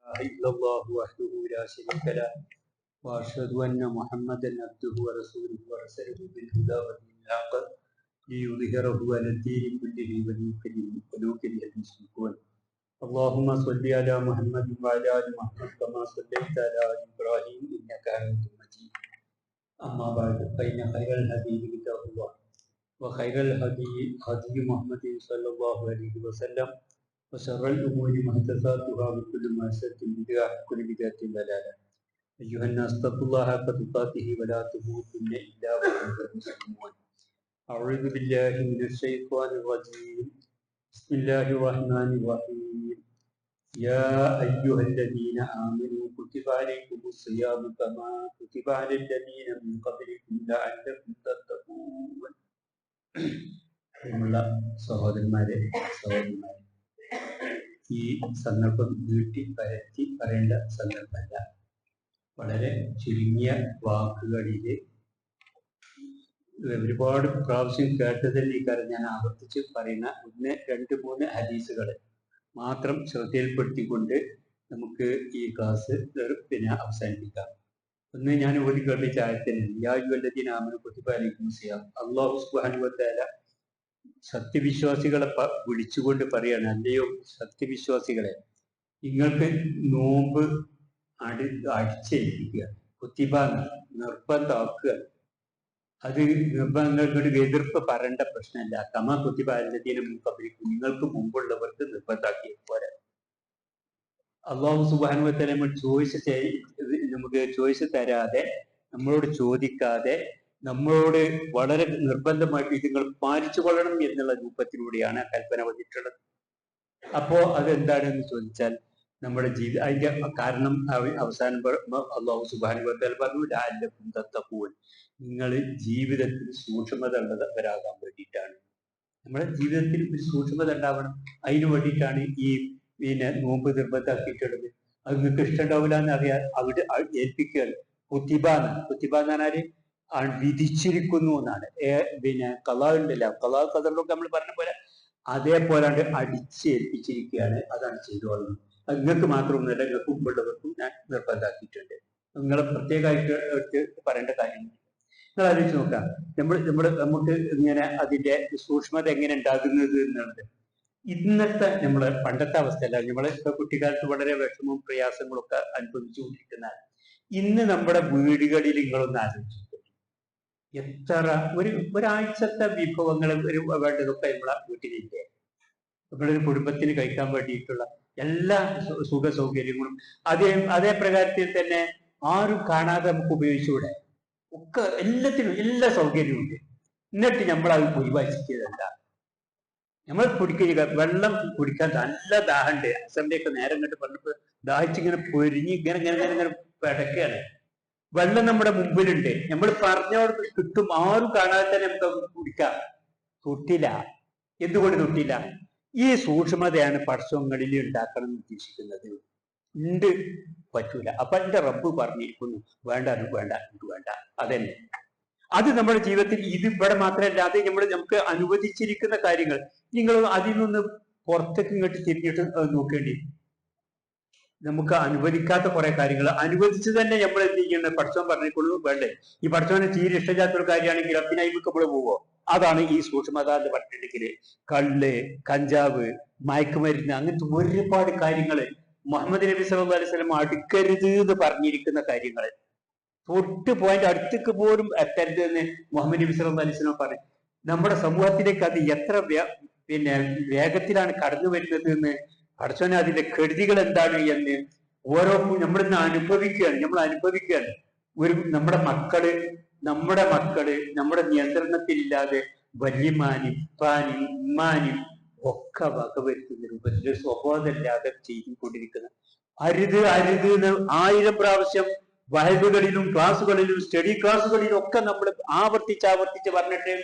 إلا الله وحده لا شريك له وأشهد أن محمدا عبده ورسوله وأرسله بالهدى ودين الحق ليظهره على الدين كله ولو كره المشركون اللهم صل على محمد وعلى آل محمد كما صليت على آل إبراهيم إنك حميد مجيد أما بعد فإن خير الحديث كتاب الله وخير الهدي هدي محمد صلى الله عليه وسلم وشر الأمور محدثاتها وكل محدثة بدعة وكل بدعة ضلالة أيها الناس اتقوا الله حق تقاته ولا تموتن إلا وأنتم مسلمون أعوذ بالله من الشيطان الرجيم بسم الله الرحمن الرحيم يا أيها الذين آمنوا كتب عليكم الصيام كما كتب على الذين من قبلكم لعلكم تتقون സഹോദരന്മാരെ സഹോദരിമാരെ ഈ സന്ദർഭം നീട്ടി പരത്തി പറയേണ്ട സന്ദർഭമല്ല. വളരെ ചുരുങ്ങിയ വാക്കുകളിൽ ഒരുപാട് പ്രാവശ്യം കേട്ടതന്നെ ഈ കാര്യം ഞാൻ ആവർത്തിച്ച് പറയുന്ന 1, 2, 3 ഹദീസുകൾ മാത്രം ശ്രദ്ധയിൽപ്പെടുത്തിക്കൊണ്ട് നമുക്ക് ഈ ക്ലാസ് അവസാനിപ്പിക്കാം. ഒന്ന് ഞാൻ ഓടി കേൾപ്പിച്ച ആയത്തിന് യായുവല്ലദീനാമനു കുതിബ അലൈക്കും സിയാം. അല്ലാഹു സുബ്ഹാനഹു വ തആല സത്യവിശ്വാസികളെ വിളിച്ചുകൊണ്ട് പറയാണ്, അല്ലയോ സത്യവിശ്വാസികളെ, നിങ്ങൾക്ക് നോമ്പ് അടിച്ചേൽപ്പിക്കുക, കുത്തിബ നിർബന്ധമാക്കുക. അത് നിർബന്ധങ്ങളുടെ എതിർപ്പ് പറയേണ്ട പ്രശ്നമല്ല. കമാ കുത്തിബ അല്ലദീന മിൻ ഖബ്ലിക്കും, നിങ്ങൾക്ക് മുമ്പുള്ളവർക്ക് നിർബന്ധാക്കിയ പോലെ. അല്ലാഹു സുബ്ഹാനഹു വ തആല നമുക്ക് ചോയ്സ് തരാതെ, നമ്മളോട് ചോദിക്കാതെ, നമ്മളോട് വളരെ നിർബന്ധമായിട്ട് ഇത് നിങ്ങൾ പാലിച്ചു കൊള്ളണം എന്നുള്ള രൂപത്തിലൂടെയാണ് കൽപ്പന വന്നിട്ടുള്ളത്. അപ്പോ അതെന്താണെന്ന് ചോദിച്ചാൽ നമ്മുടെ അതിന്റെ കാരണം അവസാനം അല്ലാഹു സുബ്ഹാനഹു വ തആല പറഞ്ഞു, ലഅല്ലക്കും തത്തഖൂൻ, നിങ്ങൾ ജീവിതത്തിൽ സൂക്ഷ്മത ഉള്ളവരാകാൻ വേണ്ടിയിട്ടാണ്. നമ്മുടെ ജീവിതത്തിൽ ഒരു സൂക്ഷ്മത ഉണ്ടാവണം. അതിനു വേണ്ടിയിട്ടാണ് ഈ നോമ്പ് നിർബന്ധമാക്കിയിട്ടുള്ളത്. അത് നിങ്ങൾക്ക് ഇഷ്ടമുണ്ടാവില്ല എന്ന് അറിയാൻ അവിടെ ഏൽപ്പിക്കുകയാണ്. കുത്തിബ എന്ന് പറഞ്ഞാല് വിധിച്ചിരിക്കുന്നു എന്നാണ്. കലാ ഉണ്ടല്ലോ, കലാ കഥകളിലൊക്കെ നമ്മൾ പറഞ്ഞ പോലെ അതേപോലെ അടിച്ചേൽപ്പിച്ചിരിക്കുകയാണ്. അതാണ് ചെയ്തോളുന്നത്. അത് നിങ്ങൾക്ക് മാത്രമൊന്നുമല്ല, നിങ്ങൾക്ക് മുമ്പുള്ളവർക്കും ഞാൻ നിർബന്ധമാക്കിയിട്ടുണ്ട്. നിങ്ങളെ പ്രത്യേകമായിട്ട് പറയേണ്ട കാര്യങ്ങൾ നിങ്ങൾ ആലോചിച്ച് നോക്കാം. നമുക്ക് ഇങ്ങനെ അതിന്റെ സൂക്ഷ്മത എങ്ങനെ ഉണ്ടാകുന്നത് എന്നുള്ളത് ഇന്നത്തെ നമ്മളെ പണ്ടത്തെ അവസ്ഥയല്ല. നമ്മളെ കുട്ടിക്കാലത്ത് വളരെ വിഷമവും പ്രയാസങ്ങളും ഒക്കെ അനുഭവിച്ചുകൊണ്ടിരിക്കുന്ന ഇന്ന് നമ്മുടെ വീടുകളിൽ നിങ്ങളൊന്ന് ആലോചിച്ചു, എത്ര ഒരാഴ്ചത്തെ വിഭവങ്ങൾ വേണ്ടതൊക്കെ നമ്മളെ വീട്ടിലില്ലേ. നമ്മളൊരു കുടുംബത്തിന് കഴിക്കാൻ വേണ്ടിയിട്ടുള്ള എല്ലാ സുഖ സൗകര്യങ്ങളും അതേ പ്രകാരത്തിൽ തന്നെ ആരും കാണാതെ നമുക്ക് ഉപയോഗിച്ചുകൂടെ. ഒക്കെ എല്ലാത്തിനും എല്ലാ സൗകര്യവും ഉണ്ട്. എന്നിട്ട് നമ്മളത് ഒഴിവാക്കിയതല്ല. നമ്മൾ കുടിക്കുക, വെള്ളം കുടിക്കാൻ നല്ല ദാഹമുണ്ട്. അസംബ്ലിയൊക്കെ നേരം കണ്ട് പറഞ്ഞപ്പോൾ ദാഹിച്ചിങ്ങനെ പൊരിഞ്ഞ് ഇങ്ങനെ പിടക്കുകയാണ്. വെള്ളം നമ്മുടെ മുമ്പിലുണ്ട്, നമ്മൾ പറഞ്ഞോട് കിട്ടും, ആരും കാണാതെ തന്നെ നമുക്ക് കുടിക്കാം. തൊട്ടില്ല. എന്തുകൊണ്ട് തൊട്ടില്ല? ഈ സൂക്ഷ്മതയാണ് പടച്ചങ്ങളിൽ ഉണ്ടാക്കണം എന്ന് ഉദ്ദേശിക്കുന്നത്. ഉണ്ട്, പറ്റൂല. അപ്പൊ എന്റെ റബ്ബ് പറഞ്ഞിരിക്കുന്നു, വേണ്ട എനിക്ക് വേണ്ട. അതന്നെ അത് നമ്മുടെ ജീവിതത്തിൽ ഇത് ഇവിടെ മാത്രമല്ല, അത് നമുക്ക് അനുവദിച്ചിരിക്കുന്ന കാര്യങ്ങൾ നിങ്ങൾ അതിൽ നിന്ന് പുറത്തേക്ക് ഇങ്ങോട്ട് തിരിഞ്ഞിട്ട് നോക്കേണ്ടി. നമുക്ക് അനുവദിക്കാത്ത കുറെ കാര്യങ്ങൾ അനുവദിച്ച് തന്നെ നമ്മൾ എന്ത് ചെയ്യണം? പഠിച്ചവൻ പറഞ്ഞിക്കൊള്ളു വേണ്ടേ. ഈ പഠിച്ചവനെ തീരെ ഇഷ്ടമില്ലാത്ത ഒരു കാര്യമാണെങ്കിൽ അപ്പിനായിക്ക് നമ്മൾ പോവോ? അതാണ് ഈ സൂക്ഷ്മത എന്ന് പറഞ്ഞിട്ടുണ്ടെങ്കിൽ കള്ള്, കഞ്ചാവ്, മയക്കുമരുന്ന്, അങ്ങനത്തെ ഒരുപാട് കാര്യങ്ങൾ മുഹമ്മദ് നബി സല്ലല്ലാഹു അലൈഹി വസല്ലം അടുക്കരുത് എന്ന് പറഞ്ഞിരിക്കുന്ന കാര്യങ്ങൾ, തൊട്ട് പോയിന്റ് അടുത്തേക്ക് പോലും എത്തരുത് എന്ന് മുഹമ്മദ് നബി സല്ലല്ലാഹു അലൈഹി വസല്ലം പറഞ്ഞു. നമ്മുടെ സമൂഹത്തിലേക്ക് അത് എത്ര വേഗത്തിലാണ് കടന്നു വരുന്നത് എന്ന്, പഠിച്ചവന് അതിന്റെ കെടുതികൾ എന്താണ് എന്ന് ഓരോ നമ്മളിന്ന് അനുഭവിക്കുകയാണ്. നമ്മുടെ മക്കള് നമ്മുടെ നിയന്ത്രണത്തിലില്ലാതെ വല്യമാനും ഉപ്പാനും ഉമ്മാനും ഒക്കെ വകവരുത്തുന്ന രൂപത്തിൽ സ്വബോധമില്ലാതെ ചെയ്തുകൊണ്ടിരിക്കുന്ന അരുത് എന്ന് 1000 പ്രാവശ്യം വയലുകളിലും ക്ലാസ്സുകളിലും സ്റ്റഡി ക്ലാസ്സുകളിലും ഒക്കെ നമ്മൾ ആവർത്തിച്ച് പറഞ്ഞിട്ട്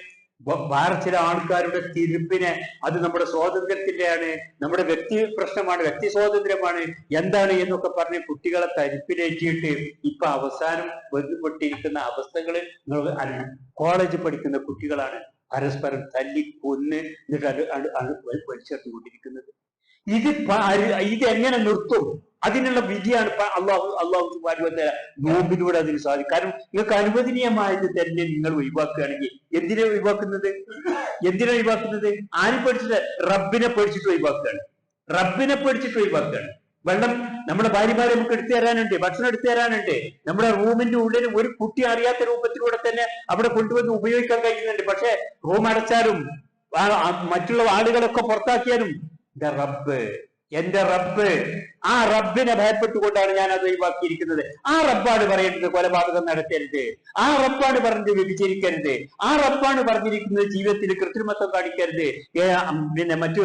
വേറെ ചില ആൾക്കാരുടെ തിരുപ്പിനെ അത് നമ്മുടെ സ്വാതന്ത്ര്യത്തിന്റെയാണ്, നമ്മുടെ വ്യക്തി പ്രശ്നമാണ്, വ്യക്തി സ്വാതന്ത്ര്യമാണ്, എന്താണ് എന്നൊക്കെ പറഞ്ഞ് കുട്ടികളെ തരിപ്പിലേറ്റിയിട്ട് ഇപ്പൊ അവസാനം ബന്ധപ്പെട്ടിരിക്കുന്ന അവസ്ഥകൾ കോളേജിൽ പഠിക്കുന്ന കുട്ടികളാണ് പരസ്പരം തല്ലിക്കൊന്ന് എന്നിട്ട് വലിച്ചെറിഞ്ഞുകൊണ്ടിരിക്കുന്നത്. ഇത് എങ്ങനെ നിർത്തും? അതിനുള്ള വിധിയാണ് ഇപ്പൊ അള്ളാഹു സുബ്ഹാനഹു വ തആല നോമ്പിലൂടെ അതിന് സാധിക്കും. കാരണം നിങ്ങൾക്ക് അനുവദനീയമായത് തന്നെ നിങ്ങൾ ഒഴിവാക്കുകയാണെങ്കിൽ എന്തിനാ ഒഴിവാക്കുന്നത്? ആരും പേടിച്ചിട്ട്? റബ്ബിനെ പേടിച്ചിട്ട് ഒഴിവാക്കുകയാണ്. വെള്ളം നമ്മുടെ ഭാര്യമാരെ നമുക്ക് എടുത്തു തരാനുണ്ട്, ഭക്ഷണം എടുത്തു തരാനുണ്ട്. നമ്മുടെ റൂമിന്റെ ഉള്ളിൽ ഒരു കുട്ടി അറിയാത്ത രൂപത്തിലൂടെ തന്നെ അവിടെ കൊണ്ടുവന്ന് ഉപയോഗിക്കാൻ കഴിയുന്നുണ്ട്. പക്ഷെ റൂം അടച്ചാലും മറ്റുള്ള ആളുകളൊക്കെ പുറത്താക്കിയാലും എന്റെ റബ്ബ്, ആ റബ്ബിനെ ഭയപ്പെട്ടുകൊണ്ടാണ് ഞാൻ അത് ഒഴിവാക്കിയിരിക്കുന്നത്. ആ റബ്ബാണ് പറയേണ്ടത് കൊലപാതകം നടത്തരുത്, ആ റബ്ബാണ് പറഞ്ഞത് വ്യഭിചരിക്കരുത്, ആ റബ്ബാണ് പറഞ്ഞിരിക്കുന്നത് ജീവിതത്തിൽ കൃത്രിമത്വം കാണിക്കരുത്, പിന്നെ മറ്റു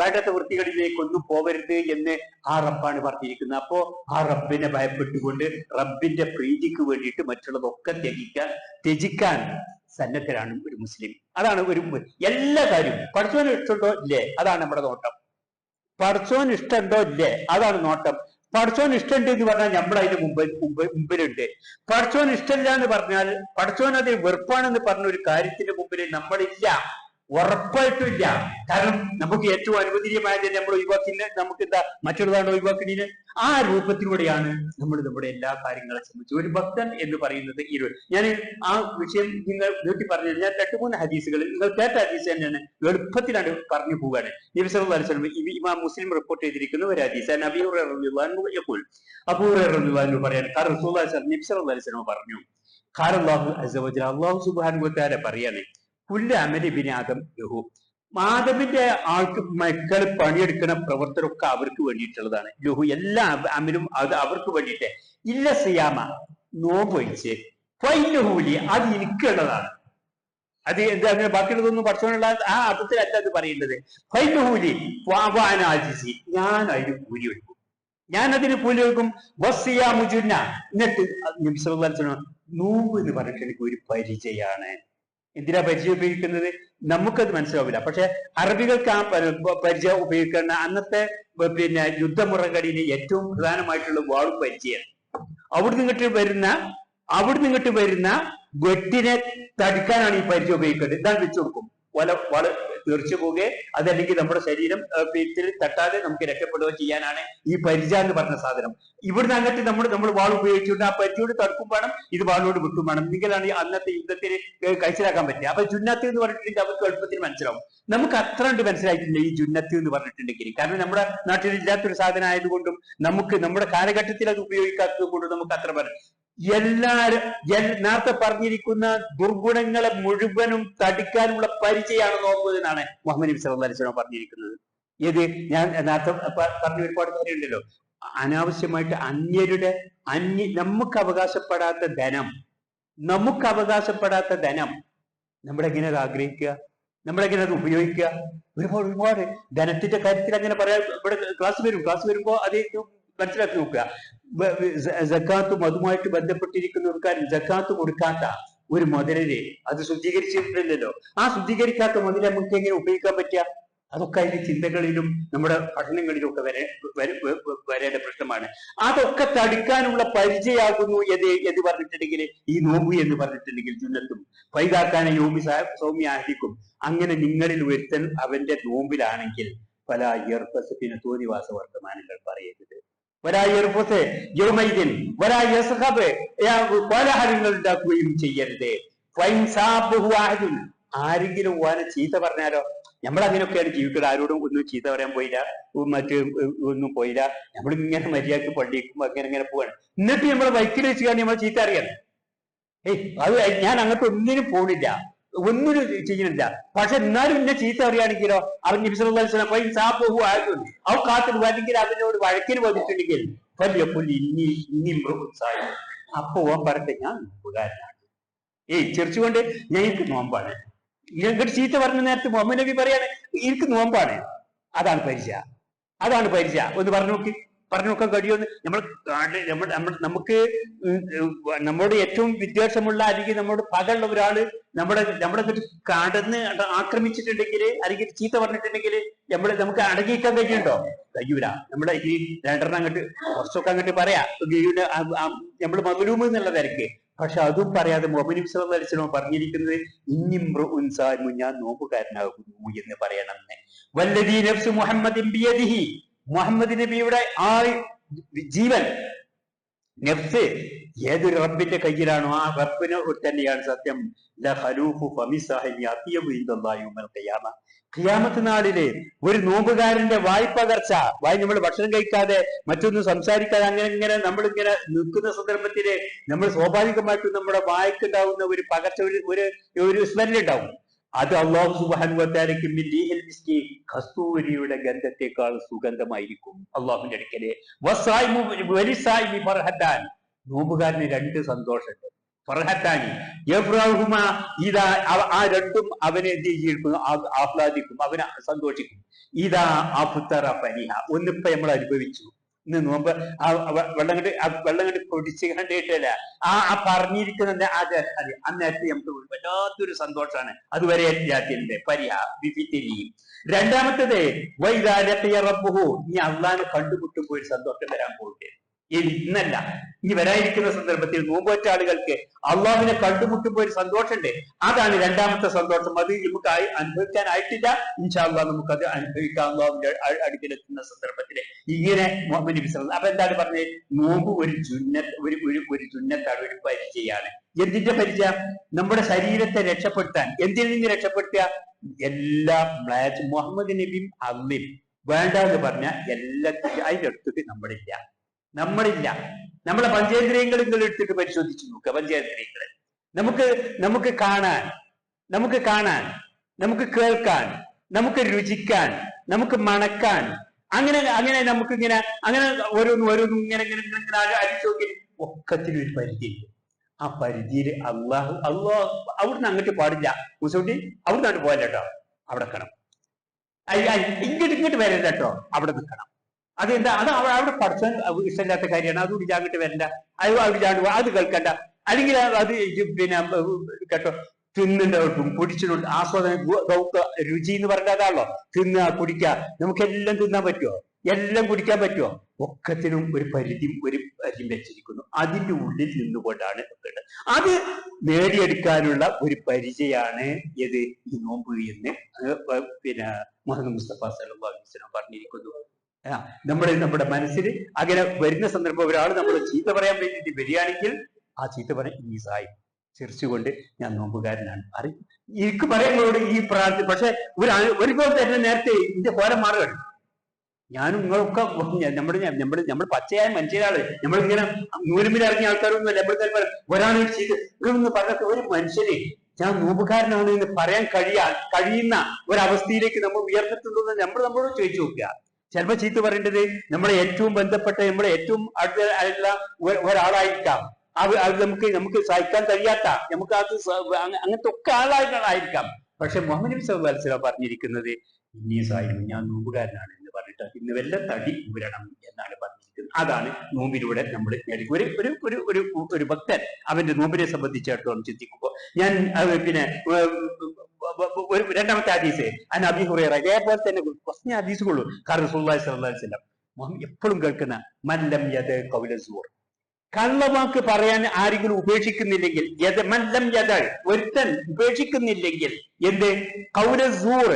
വേണ്ടാത്ത വൃത്തികളിലേക്കൊന്നും പോകരുത് എന്ന് ആ റബ്ബാണ് പറഞ്ഞിരിക്കുന്നത്. അപ്പോ ആ റബ്ബിനെ ഭയപ്പെട്ടുകൊണ്ട് റബ്ബിന്റെ പ്രീതിക്ക് വേണ്ടിയിട്ട് മറ്റുള്ളതൊക്കെ ത്യജിക്കാൻ സന്നദ്ധരാണ് ഒരു മുസ്ലിം. അതാണ് എല്ലാ കാര്യവും. പടച്ചോന് ഇഷ്ടമുണ്ടോ ഇല്ലേ, അതാണ് നമ്മുടെ നോട്ടം. പടച്ചോൻ ഇഷ്ടമുണ്ടോ ഇല്ലേ, അതാണ് നോട്ടം. പടച്ചോൻ ഇഷ്ടമുണ്ട് എന്ന് പറഞ്ഞാൽ നമ്മൾ അതിന് മുമ്പിലുണ്ട്. പടച്ചോൻ ഇഷ്ടമില്ല എന്ന് പറഞ്ഞാൽ, പടച്ചോൻ അത് വെറുപ്പാണെന്ന് പറഞ്ഞ ഒരു കാര്യത്തിന്റെ മുമ്പിൽ നമ്മളില്ല, ഉറപ്പായിട്ടും ഇല്ല. കാരണം നമുക്ക് ഏറ്റവും അനുവദനീയമായത് നമ്മൾ ഒഴിവാക്കില്ല. നമുക്ക് എന്താ മറ്റുള്ളതാണ് ഒഴിവാക്കുന്നതിന്? ആ രൂപത്തിലൂടെയാണ് നമ്മൾ നമ്മുടെ എല്ലാ കാര്യങ്ങളെ സംബന്ധിച്ച് ഒരു ഭക്തൻ എന്ന് പറയുന്നത്. ഞാൻ ആ വിഷയം നിങ്ങൾ വീട്ടിൽ പറഞ്ഞു. ഞാൻ 2-3 ഹദീസുകളിൽ നിങ്ങൾ കേട്ട ഹദീസ് തന്നെയാണ്, എളുപ്പത്തിലാണ് പറഞ്ഞു പോവുകയാണ്. നബി സല്ലല്ലാഹു അലൈഹി വസല്ലം ഇമാം മുസ്ലിം റിപ്പോർട്ട് ചെയ്തിരിക്കുന്ന ഒരു ഹദീസ്. അബൂ ഹുറൈറ റളിയല്ലാഹു അൻഹു പറയാൻ, നബി സല്ലല്ലാഹു അലൈഹി വസല്ലം പറഞ്ഞു, ഖാലല്ലാഹു അസ്സ വജല്ല, അല്ലാഹു സുബ്ഹാനഹു വ തആല പറയാണ്, കുല്ലു അമലി ഇബ്നി ആദം ലഹു, ആദമിന്റെ ആൾക്ക് മക്കൾ പണിയെടുക്കുന്ന പ്രവർത്തനമൊക്കെ അവർക്ക് വേണ്ടിയിട്ടുള്ളതാണ്. ലഹു, എല്ലാ അമലും അത് അവർക്ക് വേണ്ടിയിട്ട്. ഇല്ല സിയാമ, നോമ്പൊഴിച്ച്, ഫൈനഹൂലി, അത് എനിക്കുള്ളതാണ്. അത് എന്താ അങ്ങനെ ബാക്കിയുള്ളതൊന്നും പഠിച്ചോണ്ടുള്ള ആ അർത്ഥത്തിലല്ല അത് പറയേണ്ടത്. ഫൈനഹൂലി വാനാജിസി, ഞാൻ അതിന് കൂലി വെക്കും, വസ്സിയാമു ജുന്ന. എന്നിട്ട് നബി സല്ലല്ലാഹു അലൈഹി വസല്ലം നോമ്പ് എന്ന് പറഞ്ഞിട്ട് എനിക്ക് ഒരു പരിചയാണ്. എന്തിനാ പരിചയം ഉപയോഗിക്കുന്നത്? നമുക്കത് മനസ്സിലാവില്ല. പക്ഷെ അറബികൾക്ക് ആ പരിചയം ഉപയോഗിക്കുന്ന അന്നത്തെ പിന്നെ യുദ്ധമുറകളിൽ ഏറ്റവും പ്രധാനമായിട്ടുള്ള വാളും പരിചയമാണ്. അവിടുന്ന് ഇങ്ങോട്ട് വരുന്ന വെട്ടിനെ തടുക്കാനാണ് ഈ പരിചയം ഉപയോഗിക്കേണ്ടത്. ഇതാണ് വെച്ചു കൊടുക്കും. വള തീർച്ചു പോകെ, അതല്ലെങ്കിൽ നമ്മുടെ ശരീരം തട്ടാതെ നമുക്ക് രക്ഷപ്പെടുകയോ ചെയ്യാനാണ് ഈ പരിച എന്ന് പറഞ്ഞ സാധനം. ഇവിടുന്ന് അങ്ങോട്ട് നമ്മൾ വാൾ ഉപയോഗിച്ചുകൊണ്ട് ആ പരിചയോട് തടുക്കും വേണം, ഇത് വാളോട് വിട്ടും വേണം. എങ്കിലാണ് അന്നത്തെ യുദ്ധത്തിന് കഴിച്ചിലാക്കാൻ പറ്റുക. അപ്പൊ ജുന്നത്ത് എന്ന് പറഞ്ഞിട്ടുണ്ടെങ്കിൽ അവർക്ക് എളുപ്പത്തിന് മനസ്സിലാവും. നമുക്ക് അത്ര കണ്ട് മനസ്സിലായിട്ടില്ല ഈ ജുന്നത്ത് എന്ന് പറഞ്ഞിട്ടുണ്ടെങ്കിൽ. കാരണം നമ്മുടെ നാട്ടിൽ ഇല്ലാത്തൊരു സാധനം ആയതുകൊണ്ടും നമുക്ക് നമ്മുടെ കാലഘട്ടത്തിൽ അത് ഉപയോഗിക്കാത്തത് കൊണ്ടും നമുക്ക് അത്ര പറയാം. നേരത്തെ പറഞ്ഞിരിക്കുന്ന ദുർഗുണങ്ങളെ മുഴുവനും തടിക്കാനുള്ള പരിചയമാണ് നോമ്പ് എന്നാണ് മുഹമ്മദ് നബി സല്ലല്ലാഹു അലൈഹി വസല്ലം പറഞ്ഞിരിക്കുന്നത്. ഏത് ഞാൻ നേരത്തെ പറഞ്ഞ ഒരുപാട് കാര്യമുണ്ടല്ലോ. അനാവശ്യമായിട്ട് നമുക്ക് അവകാശപ്പെടാത്ത ധനം നമ്മളെങ്ങനെ അത് ആഗ്രഹിക്കുക, നമ്മളെങ്ങനെ അത് ഉപയോഗിക്കുക? ഒരുപാട് ധനത്തിന്റെ കാര്യത്തിൽ അങ്ങനെ പറയാൻ ഇവിടെ ക്ലാസ് വരുമ്പോ അത് മനസ്സിലാക്കി നോക്കുക. സക്കാത്തും അതുമായിട്ട് ബന്ധപ്പെട്ടിരിക്കുന്ന ഒരു കാര്യം, സക്കാത്ത് കൊടുക്കാത്ത ഒരു മുതലിനെ അത് ശുദ്ധീകരിച്ചിട്ടില്ലല്ലോ. ആ ശുദ്ധീകരിക്കാത്ത മുതൽ നമുക്ക് എങ്ങനെ ഉപയോഗിക്കാൻ പറ്റുക? അതൊക്കെ അതിന്റെ ചിന്തകളിലും നമ്മുടെ പഠനങ്ങളിലും ഒക്കെ വരേണ്ട പ്രശ്നമാണ്. അതൊക്കെ തടുക്കാനുള്ള പരിചയമാകുന്നു എന്ന് പറഞ്ഞിട്ടുണ്ടെങ്കിൽ ഈ നോമ്പ് എന്ന് പറഞ്ഞിട്ടുണ്ടെങ്കിൽ ജുന്നത്തും വൈകാക്കാന യോമി സൗമ്യാഹിക്കും. അങ്ങനെ നിങ്ങളിൽ ഒരുത്തൻ അവന്റെ നോമ്പിലാണെങ്കിൽ പല ഇയർഫസിന് തോന്നിവാസ വർത്തമാനങ്ങൾ പറയരുത്. കോലാഹലങ്ങൾ ഉണ്ടാക്കുകയും ചെയ്യരുത്. ആരെങ്കിലും ഓനെ ചീത്ത പറഞ്ഞാലോ, നമ്മളങ്ങനെയൊക്കെയാണ് ജീവിക്കുന്നത്. ആരോടും ഒന്നും ചീത്ത പറയാൻ പോയില്ല, ഒന്നും പോയില്ല. നമ്മളിങ്ങനെ മര്യാദക്ക് പള്ളിക്കും അങ്ങനെ പോവാണ്. എന്നിട്ട് നമ്മളെ ബൈക്കിൽ വെച്ച് കാണി നമ്മൾ ചീത്ത അറിയാണ്. അത് ഞാൻ അങ്ങോട്ട് ഒന്നിനും പോണില്ല, ഒന്നും ചെയ്യുന്നില്ല. പക്ഷെ എന്നാലും എന്നെ ചീത്ത അറിയാണെങ്കിലോ അവൻ നബി സല്ലല്ലാഹു അലൈഹി വസല്ലം അവ കാത്തിൽ അല്ലെങ്കിൽ അതിനോട് വഴക്കിന് വന്നിട്ടുണ്ടെങ്കിൽ അപ്പൊ ഓൻ പറട്ടെ, ഞാൻ നോമ്പുകാരനാണ്. ചെറിച്ചുകൊണ്ട് ഞാൻ എനിക്ക് നോമ്പാണ്. ഇങ്ങോട്ട് ചീത്ത പറഞ്ഞ നേരത്തെ മുഹമ്മദ് നബി പറയാണ് എനിക്ക് നോമ്പാണ്. അതാണ് പരിചയ. ഒന്ന് പറഞ്ഞു നോക്കാൻ കഴിയുമെന്ന് നമുക്ക് നമ്മുടെ ഏറ്റവും വിദ്വേഷമുള്ള അല്ലെങ്കിൽ നമ്മുടെ പകയുള്ള ഒരാള് നമ്മുടെ കടന്ന് ആക്രമിച്ചിട്ടുണ്ടെങ്കിൽ അല്ലെങ്കിൽ ചീത്ത പറഞ്ഞിട്ടുണ്ടെങ്കിൽ നമുക്ക് അടങ്ങിക്കാൻ കഴിയുണ്ടോ? കഴിയൂല. നമ്മുടെ ഈ 2 അങ്ങോട്ട് കുറച്ചൊക്കെ അങ്ങോട്ട് പറയാം, നമ്മൾ മദ്ലൂം എന്നുള്ളതായിരിക്കും. പക്ഷെ അതും പറയാതെ മുഹമ്മദ് നബി സല്ലല്ലാഹു അലൈഹി വസല്ലം പറഞ്ഞിരിക്കുന്നത് ഇന്നിംറുഉൻ സായിമു, ഞാൻ നോമ്പുകാരനാകുന്നു എന്ന് പറയണമെന്ന്. വല്ലദീ നഫ്സു മുഹമ്മദിൻ ബിയദിഹി, മുഹമ്മദ് നബിയുടെ ജീവൻ, നെഫ്സ് ഏതൊരു റബ്ബിന്റെ കയ്യിലാണോ ആ റബ്ബിന് തന്നെയാണ് സത്യം. ഖിയാമത്ത് നാളില് ഒരു നോമ്പുകാരന്റെ വായ്പകർച്ച, നമ്മൾ ഭക്ഷണം കഴിക്കാതെ മറ്റൊന്നും സംസാരിക്കാതെ അങ്ങനെ നമ്മളിങ്ങനെ നിൽക്കുന്ന സന്ദർഭത്തില് നമ്മൾ സ്വാഭാവികമായിട്ടും നമ്മുടെ വായ്ക്കുണ്ടാവുന്ന ഒരു പകർച്ച, ഒരു സ്മെല്ലുണ്ടാവും. അത് അള്ളാഹു സുബ്ഹാനഹു വ തആലയ്ക്ക് മിൻ റീഹിൽ മിസ്കി, കസ്തൂരിയുടെ ഗന്ധത്തെക്കാൾ സുഗന്ധമായിരിക്കും അള്ളാഹുവിന്റെ അടുക്കല്. വസ്സായിമു വലിസായിമി ഫർഹത്താൻ, നോമ്പുകാരന് രണ്ട് സന്തോഷമുണ്ട്. ഫർഹത്താനി യഫ്റഹുമ, ഇതാ ആ രണ്ടും അവനെ എന്ത് ചെയ്യും, ആഹ്ലാദിക്കും, അവനെ സന്തോഷിക്കും. ഇതാ അഫ്തറ ഫരിഹ, ഒന്നിപ്പോ നമ്മൾ അനുഭവിച്ചു, ഇന്ന് നോമ്പ് വെള്ളം കണ്ട് പൊടിച്ച് കണ്ടിട്ടല്ല, ആ പറഞ്ഞിരിക്കുന്ന അന്നേരത്തെ നമുക്ക് വല്ലാത്തൊരു സന്തോഷമാണ്. അതുവരെ ജാത്തിന്റെ പരിഹ വിഫിത്തിരിയും. രണ്ടാമത്തത് വൈദാലത്തിയ റബ്ബുഹു, ഇനി അള്ളാനെ കണ്ടുമുട്ടുമ്പോൾ ഒരു സന്തോഷം വരാൻ പോകട്ടെ. ഇന്നല്ല, ഇനി വരാതിരിക്കുന്ന സന്ദർഭത്തിൽ നോമ്പൊറ്റ ആളുകൾക്ക് അള്ളാഹുവിനെ കണ്ടുമുട്ടുമ്പോൾ ഒരു സന്തോഷമുണ്ട്. അതാണ് രണ്ടാമത്തെ സന്തോഷം. അത് നമുക്ക് അനുഭവിക്കാനായിട്ടില്ല. ഇൻഷാ അള്ളാഹ് നമുക്കത് അനുഭവിക്കാം അള്ളാഹുവിന്റെ അടുക്കലെത്തുന്ന സന്ദർഭത്തിൽ. ഇങ്ങനെ മുഹമ്മദ് നബി സല്ലല്ലാഹു, അപ്പൊ എന്താണ് പറഞ്ഞത്? നോമ്പ് ഒരു സുന്നത്താണ്, ഒരു പരിചയാണ്. എന്തിന്റെ പരിചയം? നമ്മുടെ ശരീരത്തെ രക്ഷപ്പെടുത്താൻ. എന്തിൽ നിന്ന് രക്ഷപ്പെടുത്തുക? എല്ലാ മുഹമ്മദ് നബിയും അള്ളിയും വേണ്ട എന്ന് പറഞ്ഞ എല്ലാത്തിനും അതിന്റെ അടുത്തേക്ക് നമ്മളില്ല. നമ്മളെ പഞ്ചേന്ദ്രിയങ്ങൾ നിങ്ങൾ എടുത്തിട്ട് പരിശോധിച്ചു നോക്കുക. പഞ്ചേന്ദ്രിയങ്ങൾ നമുക്ക് കാണാൻ, നമുക്ക് കേൾക്കാൻ, നമുക്ക് രുചിക്കാൻ, നമുക്ക് മണക്കാൻ, അങ്ങനെ നമുക്കിങ്ങനെ അങ്ങനെ ഓരോന്നും ഇങ്ങനെ അരിച്ചു നോക്കി ഒക്കത്തിനും ഒരു പരിധിയുണ്ട്. ആ പരിധിയിൽ അള്ളാഹു അവിടുന്ന് അങ്ങോട്ട് പാടില്ല. മുസൂട്ടി അവിടുന്ന് അങ്ങോട്ട് പോയല്ലോ കേട്ടോ, അവിടെ നിൽക്കണം. ഇങ്ങോട്ട് വരരുത് കേട്ടോ, അവിടെ നിൽക്കണം. അതെന്താ? അത് അവിടെ പഠിച്ചാൽ ഇഷ്ടമില്ലാത്ത കാര്യമാണ്. അത് അങ്ങോട്ട് വരണ്ട, അത് കേൾക്കണ്ട. അല്ലെങ്കിൽ അത് പിന്നെ കേട്ടോ തിന്നുണ്ടായിട്ടും കുടിച്ചിട്ടുണ്ട് ആസ്വാദനം രുചി എന്ന് പറഞ്ഞാൽ അതാണല്ലോ. തിന്നുക, കുടിക്കുക. നമുക്കെല്ലാം തിന്നാൻ പറ്റുമോ? എല്ലാം കുടിക്കാൻ പറ്റുമോ? ഒക്കത്തിനും ഒരു പരിധിയും വെച്ചിരിക്കുന്നു. അതിന്റെ ഉള്ളിൽ നിന്നുകൊണ്ടാണ് അത് നേടിയെടുക്കാനുള്ള ഒരു പരിചയമാണ് ഏത് ഈ നോമ്പ് എന്ന് പിന്നെ മുഹമ്മദ് മുസ്തഫ സല്ലല്ലാഹു അലൈഹി വസല്ലം പറഞ്ഞിരിക്കുന്നു. നമ്മുടെ മനസ്സിൽ അങ്ങനെ വരുന്ന സന്ദർഭം ഒരാൾ നമ്മൾ ചീത്ത പറയാൻ വേണ്ടിയിട്ട് വരികയാണെങ്കിൽ ആ ചീത്ത പറയാൻ ഈ സായി ചിരിച്ചുകൊണ്ട് ഞാൻ നോമ്പുകാരനാണ് എനിക്ക് പറയുന്നതോട് ഈ പ്രാർത്ഥന. പക്ഷെ ഒരുപോലെ തന്നെ നേരത്തെ ഇതിന്റെ കോരം മാറുകയാണ്. ഞാനും നിങ്ങളൊക്കെ നമ്മൾ പച്ചയായ മനുഷ്യരാണ്. നമ്മളിങ്ങനെ നൂലുമിലിറങ്ങിയ ആൾക്കാരൊന്നുമല്ല. നമ്മൾ ഒരാൾ ചെയ്ത് പറഞ്ഞൊക്കെ ഒരു മനുഷ്യന് ഞാൻ നോമ്പുകാരനാണ് എന്ന് പറയാൻ കഴിയുന്ന ഒരവസ്ഥയിലേക്ക് നമ്മൾ ഉയർന്നിട്ടുണ്ടെന്ന് നമ്മളോട് ചോദിച്ചു നോക്കുക. ചിലപ്പോൾ ചീത്ത പറയേണ്ടത് നമ്മളെ ഏറ്റവും ബന്ധപ്പെട്ട, നമ്മളെ ഏറ്റവും അടുത്ത ഒരാളായിരിക്കാം. അത് നമുക്ക് സഹിക്കാൻ കഴിയാത്ത, നമുക്ക് അത് അങ്ങനത്തെ ഒക്കെ ആളായിരിക്കാം. പക്ഷെ മുഹമ്മദ് നബി സല്ലല്ലാഹു അലൈഹി വസല്ലം പറഞ്ഞിരിക്കുന്നത് ഇന്നീ സാഹിബ് ഞാൻ നോമ്പുകാരനാണ് എന്ന് പറഞ്ഞിട്ട് ഇന്ന് വല്ല തടി ഊരണം എന്നാണ് പറഞ്ഞിരിക്കുന്നത്. അതാണ് നോമ്പിലൂടെ നമ്മൾ ഒരു ഭക്തൻ അവന്റെ നോമ്പിനെ സംബന്ധിച്ചിടത്തോളം ചിന്തിക്കുമ്പോൾ ഞാൻ പിന്നെ രണ്ടാമത്തെ ഹദീസ് അബീ ഹുറൈറ, ഇതേപോലെ തന്നെ കുറഞ്ഞ ഹദീസുകളുള്ളൂ. കാരണം റസൂലുള്ളാഹി സ്വല്ലല്ലാഹു അലൈഹി വസല്ലം എപ്പോഴും കേൾക്കുന്ന മല്ലം യദ ഖൗല സൂർ, കള്ളവാക്ക് പറയാൻ ആരെങ്കിലും ഉപേക്ഷിക്കുന്നില്ലെങ്കിൽ, മല്ലം യദ ഒരുത്തൻ ഉപേക്ഷിക്കുന്നില്ലെങ്കിൽ എന്ത് ഖൗല സൂർ,